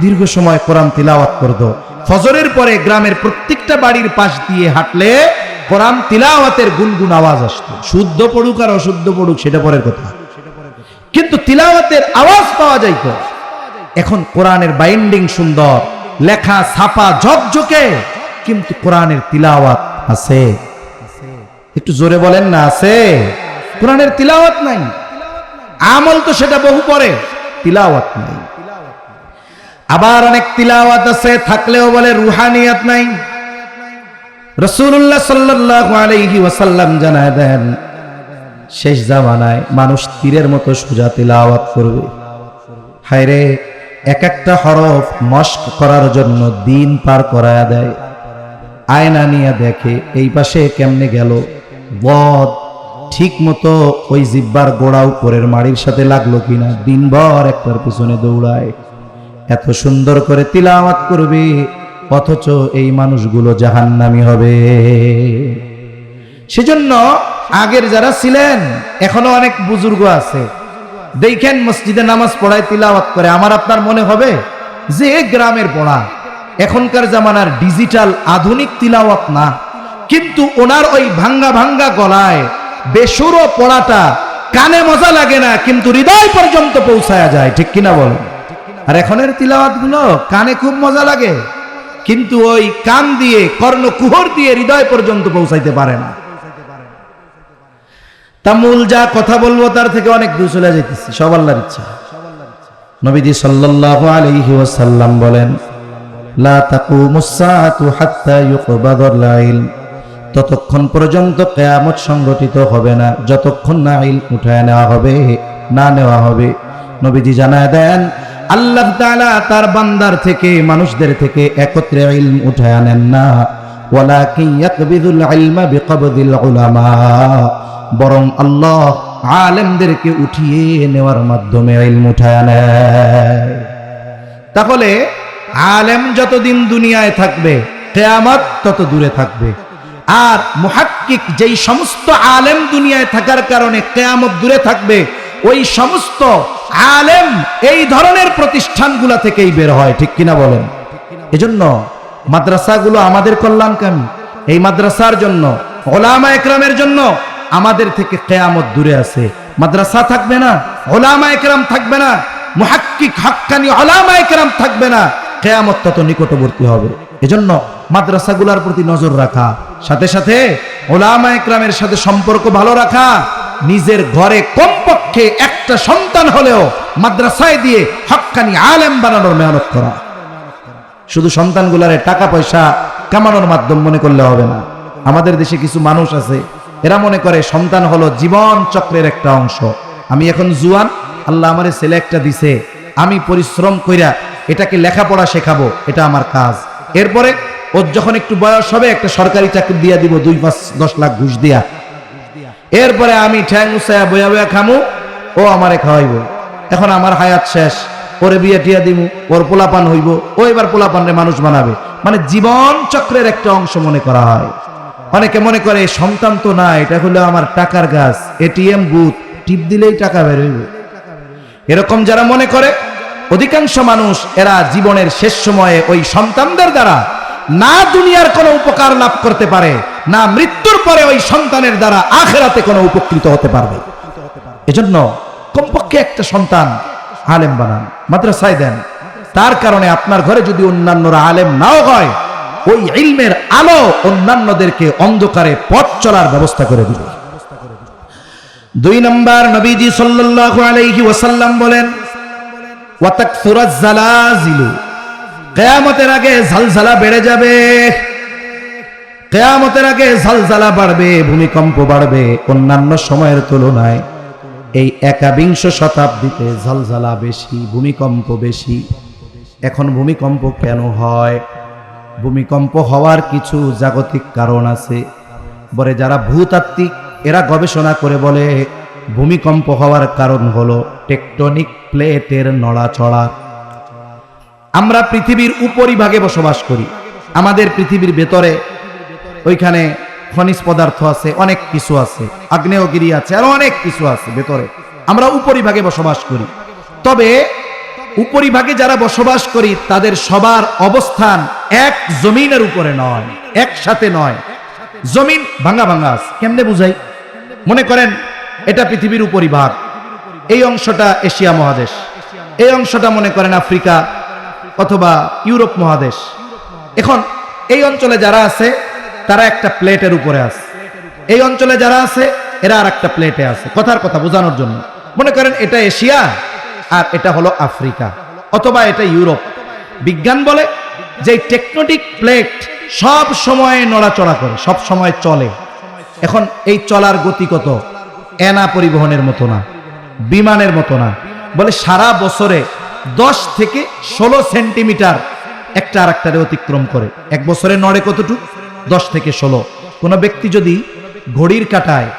দীর্ঘ সময় কোরআন তিলাওয়াত করতো। ফজরের পরে গ্রামের প্রত্যেকটা বাড়ির পাশ দিয়ে হাঁটলে কোরআন তিলাওয়াতের গুনগুন আওয়াজ আসতো। শুদ্ধ পড়ুক আর অশুদ্ধ পড়ুক সেটা পরের কথা, কিন্তু তিলাওয়াতের আওয়াজ পাওয়া যাইত। এখন কোরআনের বাইন্ডিং সুন্দর, লেখা ছাপা ঝকঝকে, কিন্তু কোরআনের তিলাওয়াত আছে? একটু জোরে বলেন না, আছে? কোরআনের তিলাওয়াত নাই। আমল তো সেটা বহু পরে, তিলাওয়াত নাই। আবার অনেক তিলাওয়াত আছে, থাকলেও বলে রুহানিয়াত নাই। রাসূলুল্লাহ সাল্লাল্লাহু আলাইহি ওয়াসাল্লাম জানায় দেন, শেষ জামানায় মানুষ তীরের মতো সোজা তিলাওয়াত করবে। হায়রে, এক একটা হরফ মশক করার জন্য দিন পার করায়া দেয়। আয়না নিয়ে দেখে এই পাশে কেমনে গেল, বদ ঠিক মতো ওই জিব্বার গোড়া উপরের মাড়ির সাথে লাগলো কিনা, দিনভর একটার পিছনে দৌড়ায়। এত সুন্দর করে তিলাওয়াত করবে, অথচ এই মানুষগুলো জাহান্নামী হবে। সেজন্য আগের যারা ছিলেন, এখনো অনেক বুজুর্গ আছে, দেখেন মসজিদে নামাজ পড়ায় তিলাওয়াত করে, আমার আপনার মনে হবে যে গ্রামের পড়া, এখনকার জামানার ডিজিটাল আধুনিক তিলাওয়াত না। কিন্তু ওনার ওই ভাঙ্গা ভাঙ্গা গলায় বেসুরো পড়াটা কানে মজা লাগে না, কিন্তু হৃদয় পর্যন্ত পৌঁছায়া যায়, ঠিক কিনা বলেন? আর এখনের তিলাওয়াত গুলো কানে খুব মজা লাগে, কিন্তু ওই কান দিয়ে, কর্ণকুহর দিয়ে হৃদয় পর্যন্ত পৌঁছাইতে পারে না। তা মূল যা কথা বলবো তার থেকে অনেক দূর চলে যাইতেছি, সব আল্লাহর ইচ্ছা। নবীজি সাল্লাল্লাহু আলাইহি ওয়াসাল্লাম বলেন, লা তাকুমুস সাআতু হাত্তা ইউকবাদাল ইলম, ততক্ষণ পর্যন্ত কিয়ামত সংগঠিত হবে না যতক্ষণ না ইলম উঠায় নেওয়া হবে, না নেওয়া হবে। নবীজি জানায় দেন, আল্লাহ তাআলা তার বান্দার থেকে, মানুষদের থেকে একত্রে ইলম উঠায় নেন না, ওয়ালাকিন ইয়াকবিদুল ইলমা বিকবদিল উলামা, বরং আল্লাহ আলেমদেরকে উঠিয়ে নেওয়ার মাধ্যমে ইলম উঠায় নেয়। তাহলে আলেম যতদিন দুনিয়ায় থাকবে, কিয়ামত তত দূরে থাকবে। আর মুহাক্কিক যেই সমস্ত আলেম দুনিয়ায় থাকার কারণে কিয়ামত দূরে থাকবে, ওই সমস্ত আলেম এই ধরনের প্রতিষ্ঠানগুলা থেকেই বের হয়, ঠিক কিনা বলেন? এজন্য মাদ্রাসাগুলো আমাদের কল্যাণকামী। এই মাদ্রাসার জন্য, ওলামা একরামের জন্য আমাদের থেকে কিয়ামত দূরে আছে। মাদ্রাসা থাকবে না, ওলামা একরাম থাকবে না, মুহাক্কিক হাক্কানি ওলামা একরাম থাকবে না, কিয়ামত তত নিকটবর্তী হবে। এজন্য মাদ্রাসাগুলোর প্রতি নজর রাখা, সাথে সাথে ওলামা একরামের সাথে সম্পর্ক ভালো রাখা, নিজের ঘরে কমপক্ষে একটা সন্তান হলেও মাদ্রাসায় দিয়ে হাক্কানি আলেম বানানোর মেহনত করা। শুধু সন্তানগুলারে টাকা পয়সা কামানোর মাধ্যম মনে করলে হবে না। আমাদের দেশে কিছু মানুষ আছে, এরা মনে করে সন্তান হলো জীবন চক্রের একটা অংশ। আমি এখন জুয়ান, আল্লাহ আমারে ছেলে একটা দিছে, আমি পরিশ্রম কইরা এটাকে লেখাপড়া শেখাবো, এটা আমার কাজ। এরপরে ওর যখন একটু বয়স হবে একটা সরকারি চাকরি দিয়া দিব 2-5-10 লাখ ঘুষ দিয়া, এরপরে আমি ঠ্যাং উঁচায়া বয়া বয়া খামু, ও আমারে খাওয়াইবো। এখন আমার হায়াত শেষ, ওরে বিয়ে টিয়া দিব, ওর পোলাপান হইব, ও এবার পোলাপানরে মানুষ বানাবে। মানে জীবন চক্রের একটা অংশ মনে করা হয়। অনেকে মনে করে সন্তান তো না, এটা হলো আমার টাকার গাছ, এটিএম বুথ, টিপ দিলেই টাকা বের হইব। এরকম যারা মনে করে, অধিকাংশ মানুষ এরা জীবনের শেষ সময়ে ওই সন্তানদের দ্বারা না দুনিয়ার কোনো উপকার লাভ করতে পারে, না মৃত্যুর পরে ওই সন্তানের দ্বারা আখিরাতে কোনো উপকৃত হতে পারবে। এজন্য কমপক্ষে একটা সন্তান আলেম বানান, মাদ্রাসায় দেন। তার কারণে আপনার ঘরে যদি অন্যান্যরা আলেম নাও হয়, ওই ইলমের আলো অন্যান্যদেরকে অন্ধকারে পথ চলার ব্যবস্থা করে দিবে। 2 নম্বর, নবীজি সাল্লাল্লাহু আলাইহি ওয়াসাল্লাম বলেন, ওয়াতাকসুরাজ জালাজিলু, কিয়ামতের আগে ঝলঝলা বেড়ে যাবে। কিয়ামতের আগে ঝলঝলা বাড়বে, ভূমিকম্প বাড়বে অন্যান্য সময়ের তুলনায়। এই 21 শতাব্দীতে ঝলঝলা বেশি, ভূমিকম্প বেশি। এখন ভূমিকম্প কেন হয়? ভূমিকম্প হওয়ার কিছু জাগতিক কারণ আছে। বলে যারা ভূতাত্ত্বিক এরা গবেষণা করে বলে ভূমিকম্প হওয়ার কারণ হলো টেকটনিক প্লেটের নড়াচড়া। আমরা পৃথিবীর উপরিভাগে বসবাস করি, আমাদের পৃথিবীর ভেতরে ওইখানে খনিজ পদার্থ আছে, অনেক কিছু আছে, আগ্নেয়গিরি আছে, আর অনেক কিছু আছে ভেতরে। আমরা উপরিভাগে বসবাস করি। তবে উপরিভাগে যারা বসবাস করি তাদের সবার অবস্থান এক জমিনের উপরে নয়, একসাথে নয়। জমিন ভাঙা ভাঙা আছে। কেমনে বুঝাই? মনে করেন এটা পৃথিবীর উপরিভাগ, এই অংশটা এশিয়া মহাদেশ, এই অংশটা মনে করেন আফ্রিকা অথবা ইউরোপ মহাদেশ। এখন এই অঞ্চলে যারা আছে তারা একটা প্লেটের উপরে আছে, এই অঞ্চলে যারা আছে এরা আর একটা প্লেটে আছে। কথার কথা বোঝানোর জন্য মনে করেন এটা এশিয়া আর এটা হলো আফ্রিকা অথবা এটা ইউরোপ। বিজ্ঞান বলে যে টেকটনিক প্লেট সব সময় নড়াচড়া করে, সব সময় চলে। এখন এই চলার গতি কত? এনা পরিবহনের মতো না, বিমানের মতো না। বলে সারা বছরে 10 থেকে 16 সেন্টিমিটার একটা আর একটারে অতিক্রম করে। এক বছরে নড়ে কতটুকু? 10 থেকে 16। কোন ব্যক্তি যদি ঘড়ির কাঁটায়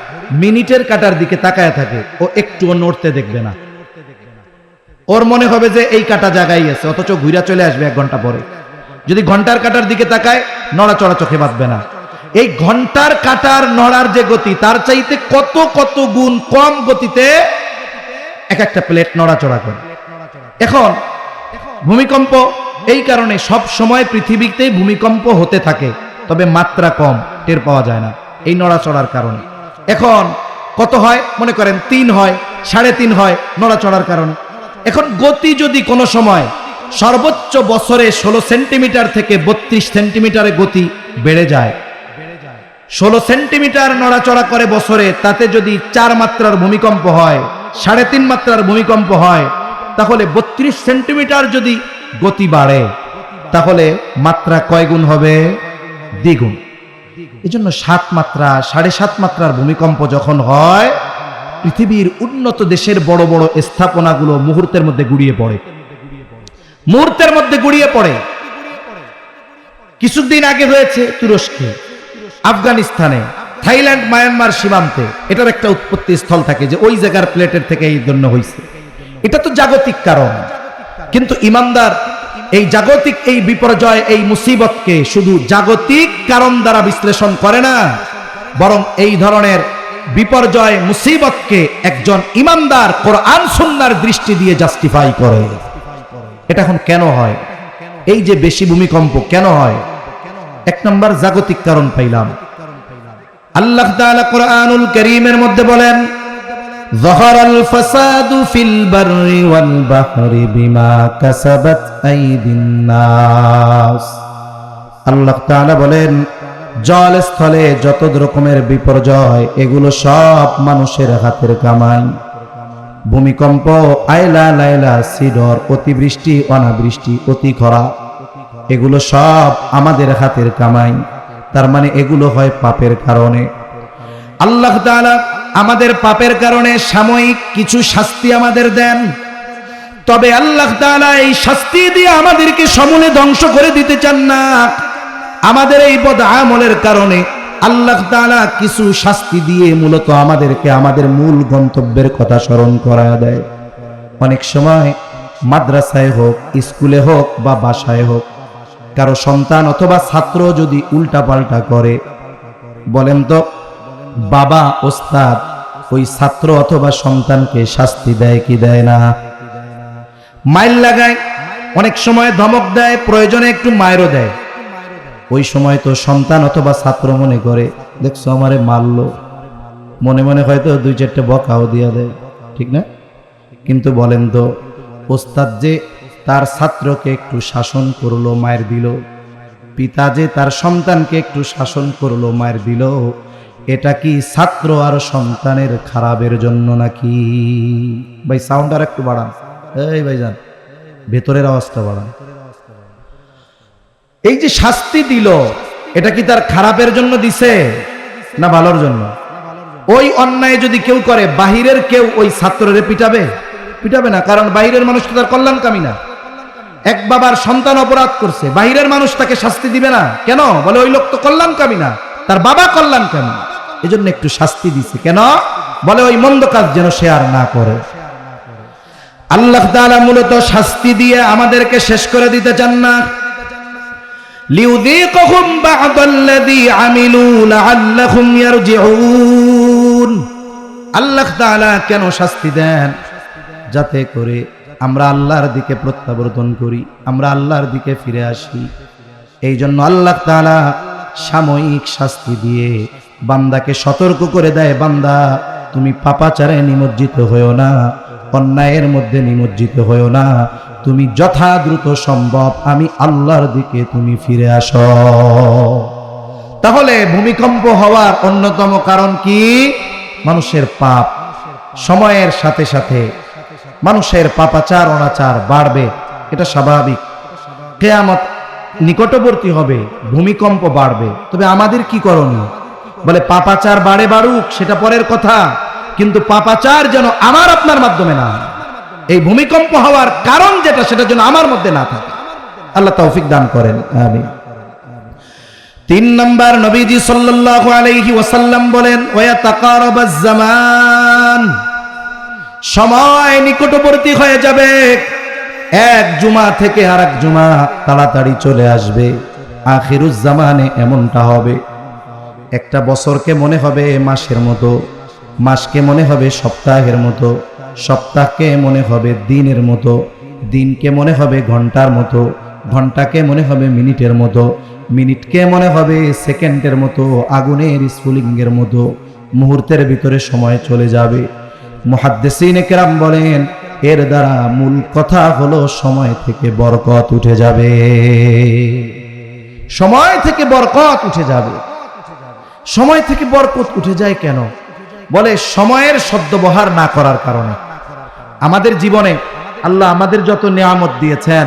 মিনিটের কাঁটার দিকে তাকায় থাকে, ও একটুও নড়তে দেখবে না। ওর মনে হবে যে এই কাঁটা জায়গায় আছে, অথচ ঘুরা চলে আসবে 1 ঘন্টা পরে। যদি ঘন্টার কাঁটার দিকে তাকায়, নড়াচড়া চোখে বাঁধবে না। এই ঘন্টার কাঁটার নড়ার যে গতি, তার চাইতে কত কত গুণ কম গতিতে এক একটা প্লেট নড়াচড়া করে। এখন ভূমিকম্প এই কারণে সব সময় পৃথিবীতে ভূমিকম্প হতে থাকে, তবে মাত্রা কম, টের পাওয়া যায় না এই নড়াচড়ার কারণে। এখন কত হয়? মনে করেন 3 হয়, 3.5 হয় নড়াচড়ার কারণে। এখন গতি যদি কোনো সময় সর্বোচ্চ বছরে 16 সেন্টিমিটার থেকে 32 সেন্টিমিটারে গতি বেড়ে যায়, 16 সেন্টিমিটার নড়াচড়া করে বছরে, তাতে যদি 4 মাত্রার ভূমিকম্প হয়, 3.5 মাত্রার ভূমিকম্প হয়, তাহলে 32 সেন্টিমিটার যদি গতি বাড়ে, তাহলে মাত্রা কয় গুণ হবে? দ্বিগুণ। এই জন্য 7 মাত্রা 7.5 মাত্রার ভূমিকম্প যখন হয়, পৃথিবীর উন্নত দেশের বড় বড় স্থাপনাগুলো মুহূর্তের মধ্যে গুড়িয়ে পড়ে, মুহূর্তের মধ্যে গুড়িয়ে পড়ে। কিছুদিন আগে হয়েছে তুরস্কে, আফগানিস্তানে, থাইল্যান্ড, মায়ানমার সীমান্তে। এটার একটা উৎপত্তি স্থল থাকে যে ওই জায়গার প্লেটের থেকে এই জন্য হয়েছে। এটা তো জাগতিক কারণ, কিন্তু ইমানদার এই জাগতিক এই বিপর্যয়, এই মুসিবতকে শুধু জাগতিক কারণ দ্বারা বিশ্লেষণ করে না, বরং এই ধরনের বিপর্যয় মুসিবতকে একজন ইমানদার কোরআন সুন্নাহর দৃষ্টি দিয়ে জাস্টিফাই করে। এটা এখন কেন হয়? এই যে বেশি ভূমিকম্প কেন হয়? এক নম্বর জাগতিক কারণ পাইলাম। আল্লাহ তাআলা কোরআনুল কারীমের মধ্যে বলেন, যাহারাল ফাসাদু ফিল বাররি ওয়াল বাহরি বিমা কাসাবাত আইদিন নাস। আল্লাহ তাআলা বলেন, জল স্থলে যত রকমের বিপর্যয় এগুলো সব মানুষের হাতের কামাই। ভূমিকম্প, আইলা লাইলা, সিডর, অতিবৃষ্টি, অনাবৃষ্টি, অতি খরা, এগুলো সব আমাদের হাতের কামাই। তার মানে এগুলো হয় পাপের কারণে। আল্লাহ তাআলা আমাদের পাপের কারণে সাময়িক কিছু শাস্তি আমাদের দেন, তবে আল্লাহ তাআলা এই শাস্তি দিয়ে আমাদেরকে সমূলে ধ্বংস করে দিতে চান না। আমাদের এই বদ আমলের কারণে আল্লাহ তাআলা কিছু শাস্তি দিয়ে মূলত আমাদেরকে আমাদের মূল গন্তব্যের কথা স্মরণ করায় দেয়। অনেক সময় মাদ্রাসায় হোক, স্কুলে হোক বা বাসায় হোক, কারো সন্তান অথবা ছাত্র যদি উল্টাপাল্টা করে, বলেন তো বাবা ওস্তাদ ওই ছাত্র অথবা সন্তানকে শাস্তি দেয় কি দেয় না? মাইল লাগায়, অনেক সময় ধমক দেয়, প্রয়োজনে একটু মায়েরও দেয়। ওই সময় তো সন্তান অথবা ছাত্র মনে করে, দেখছো আমারে মারলো, মনে মনে হয়তো দুই চারটে বকাও দিয়া দেয়, ঠিক না? কিন্তু বলেন তো ওস্তাদ যে তার ছাত্রকে একটু শাসন করলো, মায়ের দিল, পিতা যে তার সন্তানকে একটু শাসন করলো, মায়ের দিল, এটা কি ছাত্র আর সন্তানের খারাপের জন্য নাকি? ভাই সাউন্ড আর একটু বাড়ান, এই ভাইজান ভেতরের আওয়াজটা বাড়ান। এই যে শাস্তি দিল, এটা কি তার খারাপের জন্য দিছে না ভালোর জন্য? ওই অন্যায় যদি কেউ করে, বাহিরের কেউ ওই ছাত্ররে পিটাবে? পিটাবে না, কারণ বাহিরের মানুষ তো তার কল্যাণকামী না। এক বাবার সন্তান অপরাধ করছে, বাহিরের মানুষ তাকে শাস্তি দিবে না কেন? বলে ওই লোক তো কল্যাণকামী না, তার বাবা কল্যাণকামী, এজন্য একটু শাস্তি দিছে। কেন? বলে ওই মন্দ কাজ যেন সে আর না করে। আল্লাহ তাআলা মূলত শাস্তি দিয়ে আমাদেরকে শেষ করে দিতে চান না। লিউযীকাহুম বা'দাল্লাযী আমিলু লাআল্লাহুম ইয়ারজিউন। আল্লাহ তাআলা কেন শাস্তি দেন? যাতে করে আমরা আল্লাহর দিকে প্রত্যাবর্তন করি, আমরা আল্লাহর দিকে ফিরে আসি। এই জন্য আল্লাহ তাআলা সাময়িক শাস্তি দিয়ে বান্দাকে সতর্ক করে দেয়, বান্দা তুমি পাপাচারে নিমজ্জিত হয়েও না, অন্যায়ের মধ্যে নিমজ্জিত হয়েও না, তুমি যথা দ্রুত সম্ভব আমি আল্লাহর দিকে তুমি ফিরে আসো। তাহলে ভূমিকম্প হওয়ার অন্যতম কারণ কি? মানুষের পাপ। সময়ের সাথে সাথে মানুষের পাপাচার অনাচার বাড়বে, এটা স্বাভাবিক। কিয়ামত নিকটবর্তী হবে, ভূমিকম্প বাড়বে, তবে আমাদের কি করণীয়? বলে পাপাচার বাড়ে বাড়ুক, সেটা পরের কথা, কিন্তু পাপাচার যেন আমার আপনার মাধ্যমে না, এই ভূমিকম্প হওয়ার কারণ যেটা সেটা যেন আমার মধ্যে না থাকে। আল্লাহ তৌফিক দান করেন, আমিন। 3 নাম্বার, নবীজি সাল্লাল্লাহু আলাইহি ওয়াসাল্লাম বলেন, ওয়া তাকারাবাজ জামান, সময় নিকটবর্তী হয়ে যাবে, এক জুমা থেকে আরেক জুমা তাড়াতাড়ি চলে আসবে। আখিরুজ জামানে এমনটা হবে, একটা বছরকে মনে হবে মাসের মতো, মাসকে মনে হবে সপ্তাহের মতো, সপ্তাহকে মনে হবে দিনের মতো, দিনকে মনে হবে ঘন্টার মতো, ঘন্টাকে মনে হবে মিনিটের মতো, মিনিটকে মনে হবে সেকেন্ডের মতো, আগুনের স্ফুলিঙ্গের মতো, মুহূর্তের ভিতরে সময় চলে যাবে। মুহাদ্দিসিনে কেরাম বলেন, এর দ্বারা মূল কথা হলো সময় থেকে বরকত উঠে যাবে, সময় থেকে বরকত উঠে যাবে। সময় থেকে বরকত উঠে যায় কেন? বলে সময়ের সদ্ব্যবহার না করার কারণে। আমাদের জীবনে আল্লাহ আমাদের যত নিয়ামত দিয়েছেন,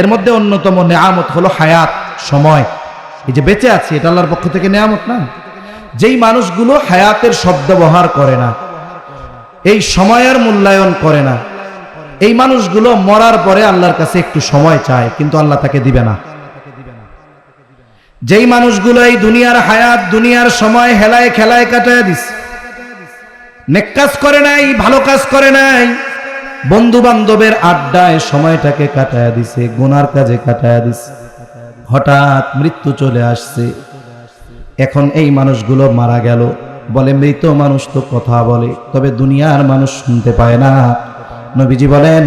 এর মধ্যে অন্যতম নিয়ামত হলো হায়াত, সময়। এই যে বেঁচে আছি, এটা আল্লাহর পক্ষ থেকে নিয়ামত না? যেই মানুষগুলো হায়াতের সদ্ব্যবহার করে না, এই সময়ের মূল্যায়ন করে না, এই মানুষগুলো মরার পরে আল্লাহর কাছে একটু সময় চায়, কিন্তু আল্লাহ তাকে দিবে না। যেই মানুষগুলো এই দুনিয়ার হায়াত, দুনিয়ার সময় হেলায় খেলায় কাটায় দিস, নেক কাজ করে নাই, ভালো কাজ করে নাই, বন্ধু বান্ধবের আড্ডায় সময়টাকে কাটায় দিছে, গুনার কাজে কাটায় দিছে, হঠাৎ মৃত্যু চলে আসছে। এখন এই মানুষগুলো মারা গেল, বলে মৃত মানুষ তো কথা বলে, তবে দুনিয়ার মানুষ শুনতে পায় না। নবীজি বলেন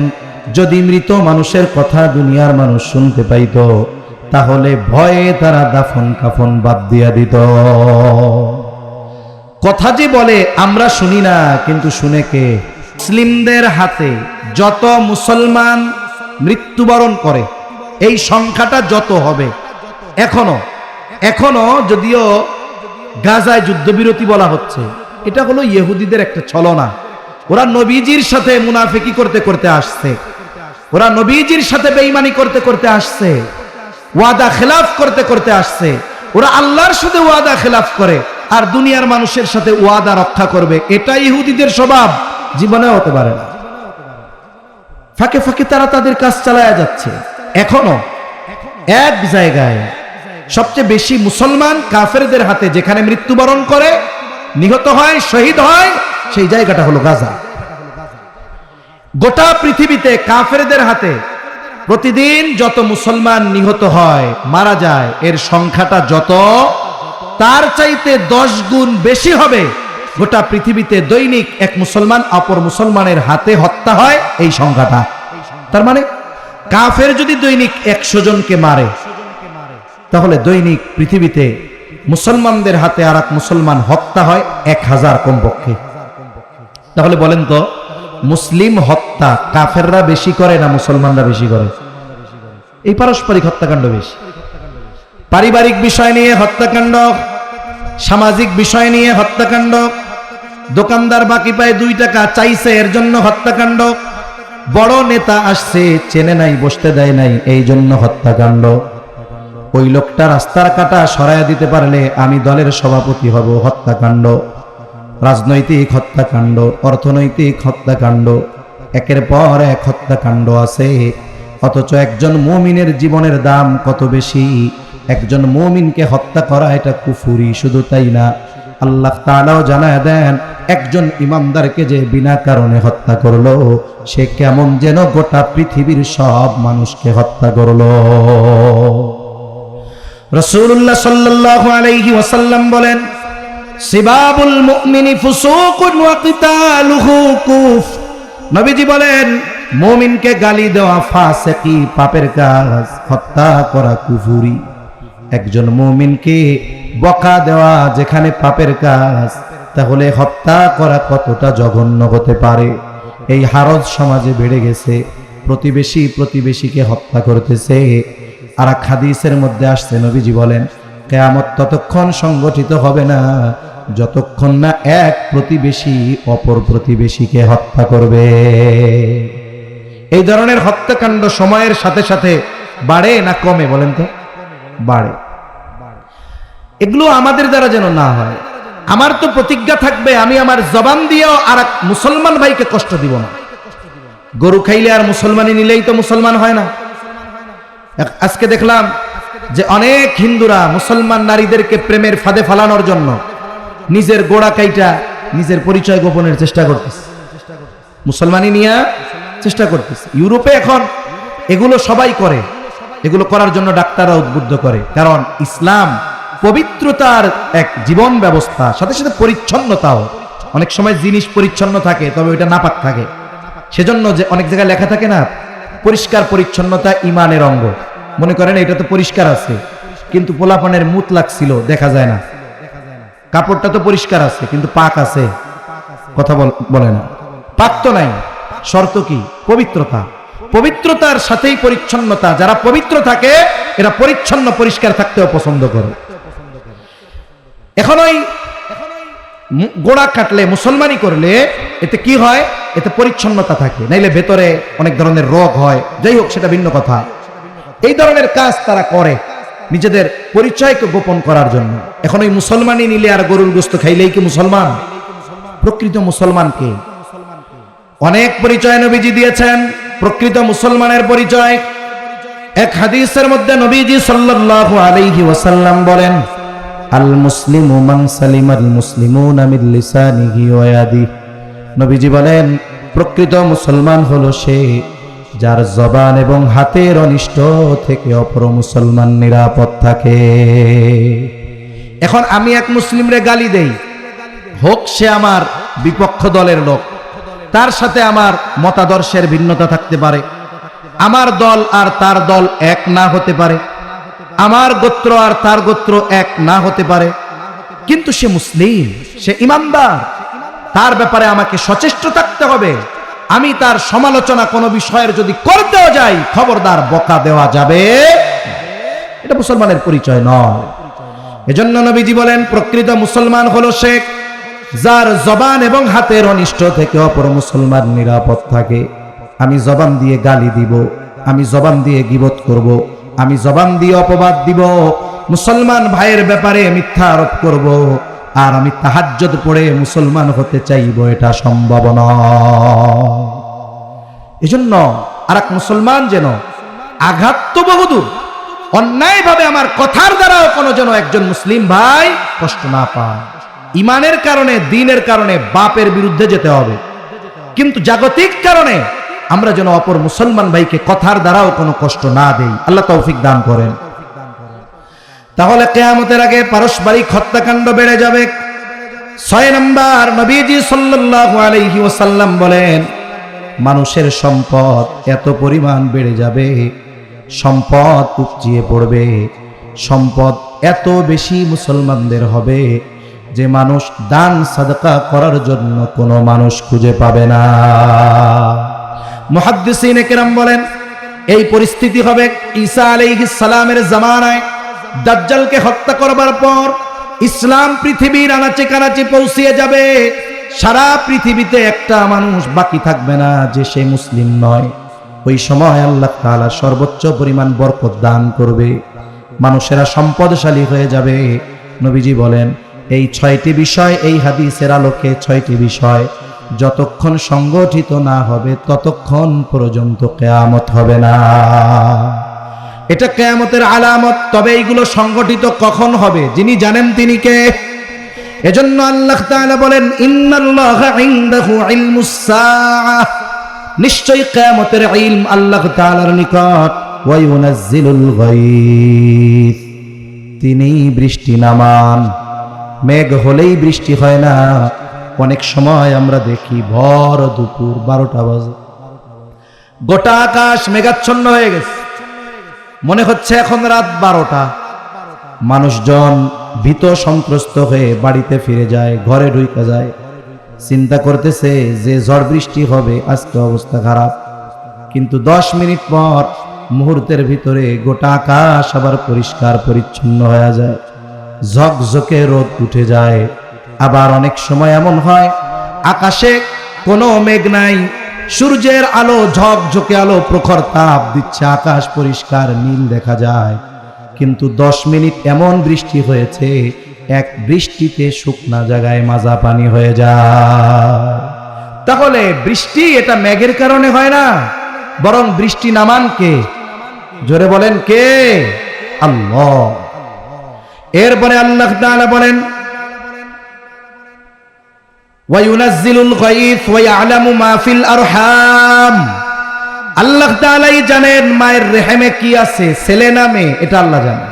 যদি মৃত মানুষের কথা দুনিয়ার মানুষ শুনতে পাইতো তাহলে ভয়ে তারা দাফন কাফন বাদ দিয়া দিত। কথা যে বলে আমরা শুনি না, কিন্তু শুনে কে? মুসলিমদের হাতে যত মুসলমান মৃত্যুবরণ করে এই সংখ্যাটা যত হবে, এখনো যদিও গাজায় যুদ্ধবিরতি বলা হচ্ছে, এটা হলো ইহুদিদের একটা ছলনা। ওরা নবীজির সাথে মুনাফিকি করতে করতে আসছে, ওরা নবীজির সাথে বেঈমানি করতে করতে আসছে, ওয়াদা খেলাফ করতে করতে আসছে। ওরা আল্লাহর সাথে ওয়াদা খেলাফ করে আর দুনিয়ার মানুষের সাথে ওয়াদা রক্ষা করবে, এটা ইহুদিদের স্বভাব, জীবনে হতে পারে না। ফাঁকে ফাঁকে তারা তাদের কাজ চালায়া যাচ্ছে। এখনো এক জায়গায় সবচেয়ে বেশি মুসলমান কাফেরদের হাতে যেখানে মৃত্যুবরণ করে, নিহত হয়, শহীদ হয়, সেই জায়গাটা হলো গাজা। গোটা পৃথিবীতে কাফেরদের হাতে প্রতিদিন যত মুসলমান নিহত হয়, মারা যায়, এর সংখ্যাটা যত, তার চাইতে 10 গুণ বেশি হবে গোটা পৃথিবীতে দৈনিক এক মুসলমান অপর মুসলমানের হাতে হত্যা হয়, এই সংখ্যাটা। তার মানে কাফের যদি দৈনিক 100 জনকে মারে, তাহলে দৈনিক পৃথিবীতে মুসলমানদের হাতে আর এক মুসলমান হত্যা হয় 1000 কমপক্ষে। তাহলে বলেন তো, মুসলিম হত্যা কাফেররা বেশি করে না মুসলমানরা বেশি করে? এই পারস্পরিক হত্যাকাণ্ড বেশি। পারিবারিক বিষয় নিয়ে হত্যাকাণ্ড, সামাজিক বিষয় নিয়ে হত্যাকাণ্ড, দোকানদার বাকি পায় 2 টাকা চাইছে এর জন্য হত্যাকাণ্ড, বড় নেতা আসছে চেনে নাই, বসতে দেয় নাই, এই জন্য হত্যাকাণ্ড, ওই লোকটা রাস্তার কাটা সরাইয়া দিতে পারলে আমি দলের সভাপতি হব, হত্যাকাণ্ড, রাজনৈতিক হত্যাকাণ্ড, অর্থনৈতিক হত্যাকাণ্ড, একের পর এক হত্যাকাণ্ড আছে। অথচ একজন মুমিনের জীবনের দাম কত বেশি, একজন মুমিনকে হত্যা করা এটা কুফরি। শুধু তাই না, আল্লাহ তাআলাও জানায় দেন একজন ইমানদারকে যে বিনা কারণে হত্যা করলো সে কেমন যেন গোটা পৃথিবীর সব মানুষকে হত্যা করলো। রাসূলুল্লাহ সাল্লাল্লাহু আলাইহি ওয়াসাল্লাম বলেন সিবাবুল মুমিনি ফুসুকুন ওয়া কিতালুহু কুফ। নবীজি বলেন মুমিনকে গালি দেওয়া ফাসিকি, পাপের কাজ, হত্যা করা কুফরি। একজন মুমিনকে বকা দেওয়া যেখানে পাপের কাজ, তাহলে হত্যা করা কতটা জঘন্য হতে পারে। এই হারজ সমাজে বেড়ে গেছে, প্রতিবেশী প্রতিবেশীকে হত্যা করতেছে। আর এক হাদিসের মধ্যে আসছে, নবীজি বলেন কিয়ামত ততক্ষণ সংগঠিত হবে না যতক্ষণ না এক প্রতিবেশী অপর প্রতিবেশীকে হত্যা করবে। এই ধরনের হত্যাকাণ্ড সময়ের সাথে সাথে বাড়ে না কমে? বলেন তো, বাড়ে। এগুলো আমাদের দ্বারা যেন না হয়। আমার তো প্রতিজ্ঞা থাকবে আমি আমার জবান দিয়েও আর এক মুসলমান ভাইকে কষ্ট দিব না। গরু খাইলে আর মুসলমানি নিলেই তো মুসলমান হয় না। আজকে দেখলাম যে অনেক হিন্দুরা মুসলমান নারীদেরকে প্রেমের ফাঁদে ফালানোর জন্য নিজের গোড়া কাইটা নিজের পরিচয় গোপনের চেষ্টা করতেছে, মুসলমানি নিয়ে চেষ্টা করতেছে। ইউরোপে এখন এগুলো সবাই করে, এগুলো করার জন্য ডাক্তাররা উদ্বুদ্ধ করে, কারণ ইসলাম পবিত্রতার এক জীবন ব্যবস্থা, সাথে সাথে পরিচ্ছন্নতাও। অনেক সময় জিনিস পরিচ্ছন্ন থাকে তবে ওইটা নাপাক থাকে, সেজন্য যে অনেক জায়গায় লেখা থাকে না পরিষ্কার পরিচ্ছন্নতা ইমানের অঙ্গ। মনে করেন এটা তো পরিষ্কার আছে কিন্তু পোলাপানের মুত লাগছিল, দেখা যায় না। কাপড়টা তো পরিষ্কার আছে কিন্তু পাক আছে, কথা বলে না, পাক তো নাই। শর্ত কি? পবিত্রতা। পবিত্রতার সাথেই পরিচ্ছন্নতা। যারা পবিত্র থাকে এরা পরিচ্ছন্ন পরিষ্কার থাকতেও পছন্দ করে। এখন ওই গোড়া কাটলে মুসলমানি করলে এতে কি হয়? এতে পরিচ্ছন্নতা থাকে, নাইলে ভেতরে অনেক ধরনের রোগ হয়। যাই হোক, সেটা ভিন্ন কথা। এই ধরনের কাজ তারা করে নিজেদের পরিচয়কে গোপন করার জন্য। এখন ওই মুসলমানি নিলে আর গরুর গোশত খাইলেই কি মুসলমান? প্রকৃত মুসলমানকে অনেক পরিচয় নবীজি দিয়েছেন। প্রকৃত মুসলমানের পরিচয় এক হাদিসের মধ্যে নবীজি সাল্লাল্লাহু আলাইহি ওয়াসাল্লাম বলেন আল মুসলিমু মান সালিমাল মুসলিমুনা মিন লিসানিহি ওয়া ইয়াদিহি। নবীজি বলেন প্রকৃত মুসলমান হলো সে যার জবান এবং হাতের অনিষ্ট থেকে অপর মুসলমান নিরাপদ থাকে। এখন আমি এক মুসলিমরে গালি দেই, হোক সে আমার বিপক্ষ দলের লোক, তার সাথে আমার মতাদর্শের ভিন্নতা থাকতে পারে, আমার দল আর তার দল এক না হতে পারে, আমার গোত্র আর তার গোত্র এক না হতে পারে, কিন্তু সে মুসলিম, সে ইমানদার, তার ব্যাপারে আমাকে সচেষ্ট থাকতে হবে। আমি তার সমালোচনা কোনো বিষয়ের যদি করতেও যাই, খবরদার বকা দেওয়া যাবে, এটা মুসলমানের পরিচয় নয়। এজন্য নবীজি বলেন, প্রকৃত মুসলমান হলো সে যার জবান এবং হাতের অনিষ্ট থেকে অপর মুসলমান নিরাপদ থাকে। আমি জবান দিয়ে গালি দিব, আমি জবান দিয়ে গীবত করব, আমি জবান দিয়ে অপবাদ দিব, মুসলমান ভাইয়ের ব্যাপারে মিথ্যা আরোপ করব, আর আমি তাহাজ্জুদ পড়ে মুসলমান হতে চাইব, এটা সম্ভব নয়। এজন্য আরেক মুসলমান যেন আঘাত তো বহুদূর, অন্যায়ভাবে আমার কথার দ্বারাও কোনো যেন একজন মুসলিম ভাই কষ্ট না পায়। ইমানের কারণে, দ্বীনের কারণে বাপের বিরুদ্ধে যেতে হবে, কিন্তু জাগতিক কারণে আমরা যেন অপর মুসলমান ভাইকে কথার দ্বারাও কোনো কষ্ট না দেই। আল্লাহ তৌফিক দান করেন। তাহলে কিয়ামতের আগে পারস্পরিক হত্যাকাণ্ড বেড়ে যাবে। 6 নম্বর, নবীজি সাল্লাল্লাহু আলাইহি ওয়াসাল্লাম বলেন, মানুষের সম্পদ এত পরিমাণ বেড়ে যাবে, সম্পদ উপচিয়ে পড়বে, সম্পদ এত বেশি মুসলমানদের হবে যে মানুষ দান সাদকা করার জন্য কোনো মানুষ খুঁজে পাবে না। মুহাদ্দিসিনে কেরাম বলেন, এই পরিস্থিতি হবে ঈসা আলাইহিস সালামের জামানায়। দাজ্জালকে হত্যা করবার পর ইসলাম পৃথিবীর আনাচে কানাচে পৌঁছিয়ে যাবে, সারা পৃথিবীতে একটা মানুষ বাকি থাকবে না যে সে মুসলিম নয়। ওই সময় আল্লাহ তাআলা সর্বোচ্চ পরিমাণ বরকত দান করবে, মানুষেরা সম্পদশালী হয়ে যাবে। নবীজি বলেন, এই 6টি বিষয়, এই হাদিসের আলোকে 6টি বিষয় যতক্ষণ সংগঠিত না হবে ততক্ষণ পর্যন্ত কিয়ামত হবে না। এটা কিয়ামতের আলামত। তবে এইগুলো সংগঠিত কখন হবে যিনি জানেন তিনি কে? এজন্য আল্লাহ তাআলা বলেন, ইন্নাল্লাহা ইনদাহু ইলমুস সাআহ, নিশ্চয়ই কিয়ামতের ইলম আল্লাহ তাআলার নিকট। ওয়া ইউনাজ্জিলুল গায়থ, তিনি বৃষ্টি নামান। মেঘ হলেই বৃষ্টি হয় না। অনেক সময় আমরা দেখি ভর দুপুর 12টা বাজে গোটা আকাশ মেঘাচ্ছন্ন হয়ে গেছে, মনে হচ্ছে এখন রাত 12টা। মানুষজন ভীত সন্ত্রস্ত হয়ে বাড়িতে ফিরে যায়, ঘরে ঢুকে যায়, চিন্তা করতেছে যে ঝড় বৃষ্টি হবে, আজকে অবস্থা খারাপ। কিন্তু 10 মিনিট পর, মুহূর্তের ভিতরে গোটা আকাশ আবার পরিষ্কার পরিচ্ছন্ন হয়ে যায়, ঝকঝকে রোদ উঠে যায়। আবার অনেক সময় এমন হয় আকাশে কোনো মেঘ নাই, সূর্যের আলো, ঝকঝকে আলো, প্রখর তাপ দিচ্ছে, আকাশ পরিষ্কার নীল দেখা যায়। কিন্তু 10 মিনিট এমন বৃষ্টি হয়েছে, এক বৃষ্টিতে শুকনা জায়গায় মাজা পানি হয়ে যায়। তাহলে বৃষ্টি এটা মেঘের কারণে হয় না, বরং বৃষ্টি নামান কে? জোরে বলেন কে? আল্লাহ। এরপরে আল্লাহ তাআলা বলেন, ওয়া ইউনাজ্জিলুল গায়থ ওয়া ইয়ালামু মা ফিল আরহাম, আল্লাহ তাআলাই জানেন মায়ের রেহেমে কি আছে, ছেলে না মেয়ে, এটা আল্লাহ জানেন।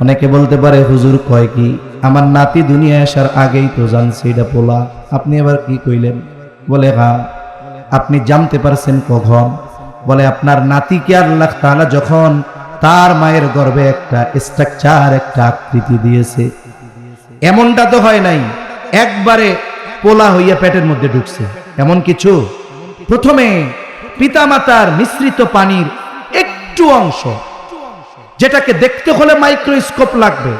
অনেকে বলতে পারে, হুজুর কয় কি, আমার নাতি দুনিয়ায় আসার আগেই তো জানছি এটা পোলা, আপনি আবার কি কইলেন? বলে, হ্যাঁ। আপনি জানতে পারছেন কখন? বলে, আপনার নাতিকে আল্লাহ তাআলা যখন তার মায়ের গর্ভে একটা স্ট্রাকচার, একটা আকৃতি দিয়েছে, এমনটা তো হয় নাই একবারে পোলা হইয়া পেটের মধ্যে ঢুকছে, এমন কিছু। প্রথমে পিতামাতার মিশ্রিত পানির একটু অংশ, যেটাকে দেখতে হলে মাইক্রোস্কোপ লাগবে,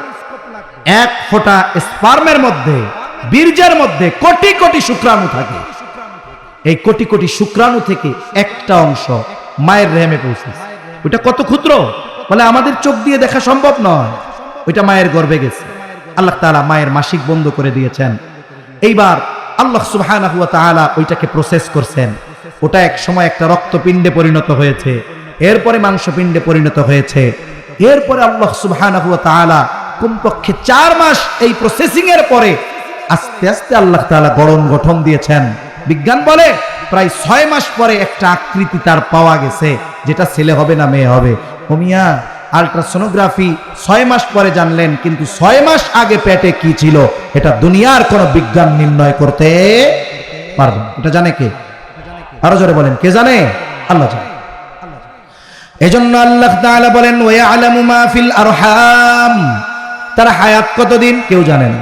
এক ফোঁটা স্পার্মের মধ্যে, বীর্যের মধ্যে কোটি কোটি শুক্রাণু থাকে। এই কোটি কোটি শুক্রাণু থেকে একটা অংশ মায়ের রেহেমে পৌঁছেছে। ওটা কত ক্ষুদ্র, বলে আমাদের চোখ দিয়ে দেখা সম্ভব নয়। ওইটা মায়ের গর্ভে গেছে। আল্লাহ তাআলা মায়ের মাসিক বন্ধ করে দিয়েছেন। এইবার আল্লাহ সুবহানাহু ওয়া তাআলা ওইটাকে প্রসেস করছেন। ওটা এক সময় একটা রক্তপিণ্ডে পরিণত হয়েছে, এরপরে মাংসপিণ্ডে পরিণত হয়েছে। এরপরে আল্লাহ সুবহানাহু ওয়া তাআলা কমপক্ষে 4 মাস এই প্রসেসিং এর পরে আস্তে আস্তে আল্লাহ তাআলা গঠন দিয়েছেন। বিজ্ঞান বলে প্রায় 6 মাস পরে একটা আকৃতি তার পাওয়া গেছে, যেটা ছেলে হবে না মেয়ে হবে। ওমিয়া, আল্ট্রাসোনোগ্রাফি 6 মাস পরে জানলেন, কিন্তু 6 মাস আগে পেটে কি ছিল এটা দুনিয়ার কোন বিজ্ঞান নির্ণয় করতে পারবে না। এটা জানে কে? আরো জোরে বলেন, কে জানে? আল্লাহ জানে। এজন্য আল্লাহ তাআলা বলেন ওয়ায়ালামু মা ফিল আরহাম, তার হায়াত কতদিন কেউ জানে না,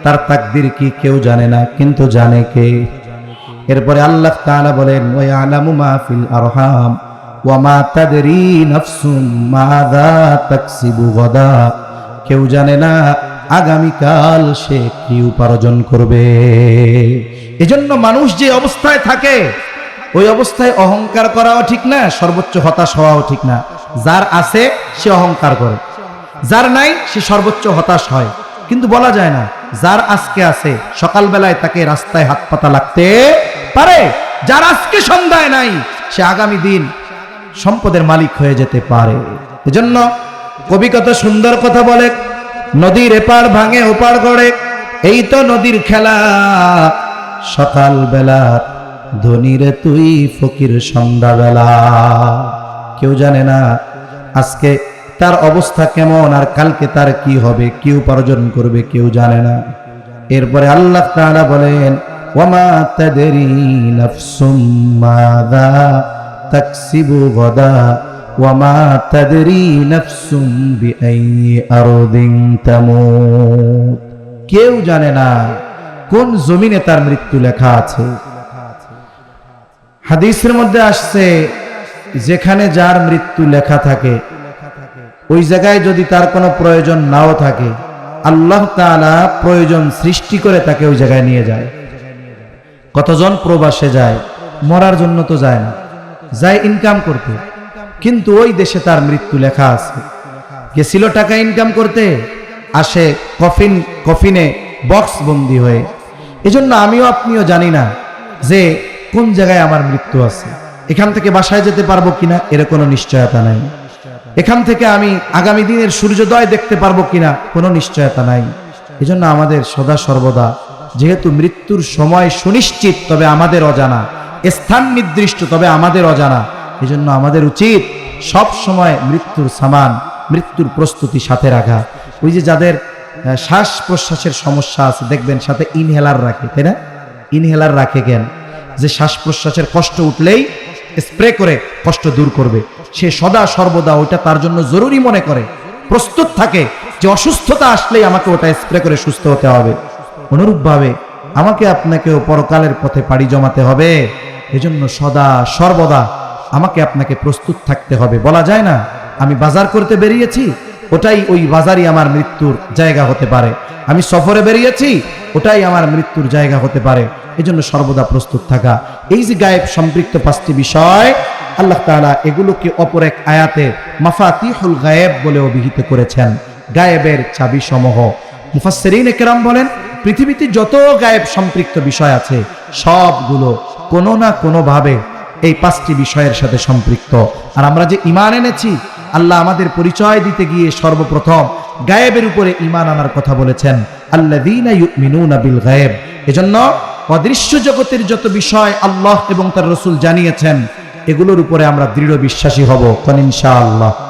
তার তাকদীর কি কেউ জানে না, কিন্তু জানে কে? এরপরে আল্লাহ তাআলা বলেন ওয়ায়ালামু মা ফিল আরহাম ওয়া মা তাদরি নাফসুম মাযা তাকসিবু গাদা, কেউ জানে না আগামীকাল সে কি উপার্জন করবে। এজন্য মানুষ যে অবস্থায় থাকে ওই অবস্থায় অহংকার করাও ঠিক না, সর্বোচ্চ হতাশ হওয়াও ঠিক না। যার আছে সে অহংকার করে, যার নাই সে সর্বোচ্চ হতাশ হয়। কিন্তু বলা যায় না যার আজকে আছে সকালবেলায় তাকে রাস্তায় হাত পাতা লাগতে পারে, যার আজকে সন্ধ্যায় নাই সে আগামী দিন সম্পদের মালিক হয়ে যেতে পারে। এজন্য কবি কত সুন্দর কথা বলে, নদীর এপার ভাঙে ওপার গড়ে, এই তো নদীর খেলা, সকালবেলা ধনীরে তুই ফকির সন্ধ্যাবেলা। কেউ জানে না আজকে তার অবস্থা কেমন আর কালকে তার কি হবে, কি উপার্জন করবে, কেউ জানে না। এরপরে আল্লাহ তাআলা বলেন ওয়ামা তাদরি নাফসুম মাযা তাকসিবু গাদা ওয়ামা তাদরি নাফসুম বিআইয়ি আরদিন তামুত, কেউ জানে না কোন জমিনে তার মৃত্যু লেখা আছে। হাদিসের মধ্যে আসছে যেখানে যার মৃত্যু লেখা থাকে ওই জায়গায় যদি তার কোনো প্রয়োজন নাও থাকে, আল্লাহ তাআলা প্রয়োজন সৃষ্টি করে তাকে ওই জায়গায় নিয়ে যায়। কতজন প্রবাসে যায়, মরার জন্য তো যায় না, যায় ইনকাম করতে, কিন্তু ওই দেশে তার মৃত্যু লেখা আছে। গেছিল টাকা ইনকাম করতে, আসে কফিনে বক্স বন্দি হয়ে। এজন্য আমিও আপনিও জানি না যে কোন জায়গায় আমার মৃত্যু আছে। এখান থেকে বাসায় যেতে পারবো কিনা এর কোনো নিশ্চয়তা নাই, এখান থেকে আমি আগামী দিনের সূর্যোদয় দেখতে পারবো কিনা কোনো নিশ্চয়তা নাই। এজন্য আমাদের সদা সর্বদা, যেহেতু মৃত্যুর সময় সুনিশ্চিত তবে আমাদের অজানা, স্থান নির্দিষ্ট তবে আমাদের অজানা, এজন্য আমাদের উচিত সব সময় মৃত্যুর সামান, মৃত্যুর প্রস্তুতি সাথে রাখা। ওই যে যাদের শ্বাস প্রশ্বাসের সমস্যা আছে দেখবেন সাথে ইনহেলার রাখে, তাই না? ইনহেলার রাখে কেন? যে শ্বাস প্রশ্বাসের কষ্ট উঠলেই স্প্রে করে কষ্ট দূর করবে, সে সদা সর্বদা ওইটা তার জন্য জরুরি মনে করে, প্রস্তুত থাকে যে অসুস্থতা আসলেই আমাকে ওটা স্প্রে করে সুস্থ হতে হবে। অনুরূপভাবে আমাকে আপনাকেও পরকালের পথে পাড়ি জমাতে হবে, এজন্য সদা সর্বদা আমাকে আপনাকে প্রস্তুত থাকতে হবে। বলা যায় না আমি বাজার করতে বেরিয়েছি, ওটাই ওই বাজারই আমার মৃত্যুর জায়গা হতে পারে। আমি সফরে বেরিয়েছি, ওটাই আমার মৃত্যুর জায়গা হতে পারে। এজন্য সর্বদা প্রস্তুত থাকা। এই যে গায়েব সম্পৃক্ত 5টি বিষয়, আল্লাহ তাআলা এগুলোকে অপর এক আয়াতে মাফাতিহুল গায়েব বলে অভিহিত করেছেন, গায়েবের চাবি সমূহ। মুফাসসিরিনে কেরাম বলেন পৃথিবীতে যত গায়েব সম্পৃক্ত বিষয় আছে সবগুলো কোনো না কোনো ভাবে এই 5টি বিষয়ের সাথে সম্পৃক্ত। আর আমরা যে ঈমান এনেছি, আল্লাহ আমাদের পরিচয় দিতে গিয়ে সর্বপ্রথম গায়েবের উপরে ঈমান আনার কথা বলেছেন, আল্লাযীনা ইউমিনুনা বিল গায়েব। এজন্য অদৃশ্য জগতের যত বিষয় আল্লাহ এবং তার রাসূল জানিয়েছেন এগুলোর উপরে আমরা দৃঢ় বিশ্বাসী হব, কোন ইনশাআল্লাহ।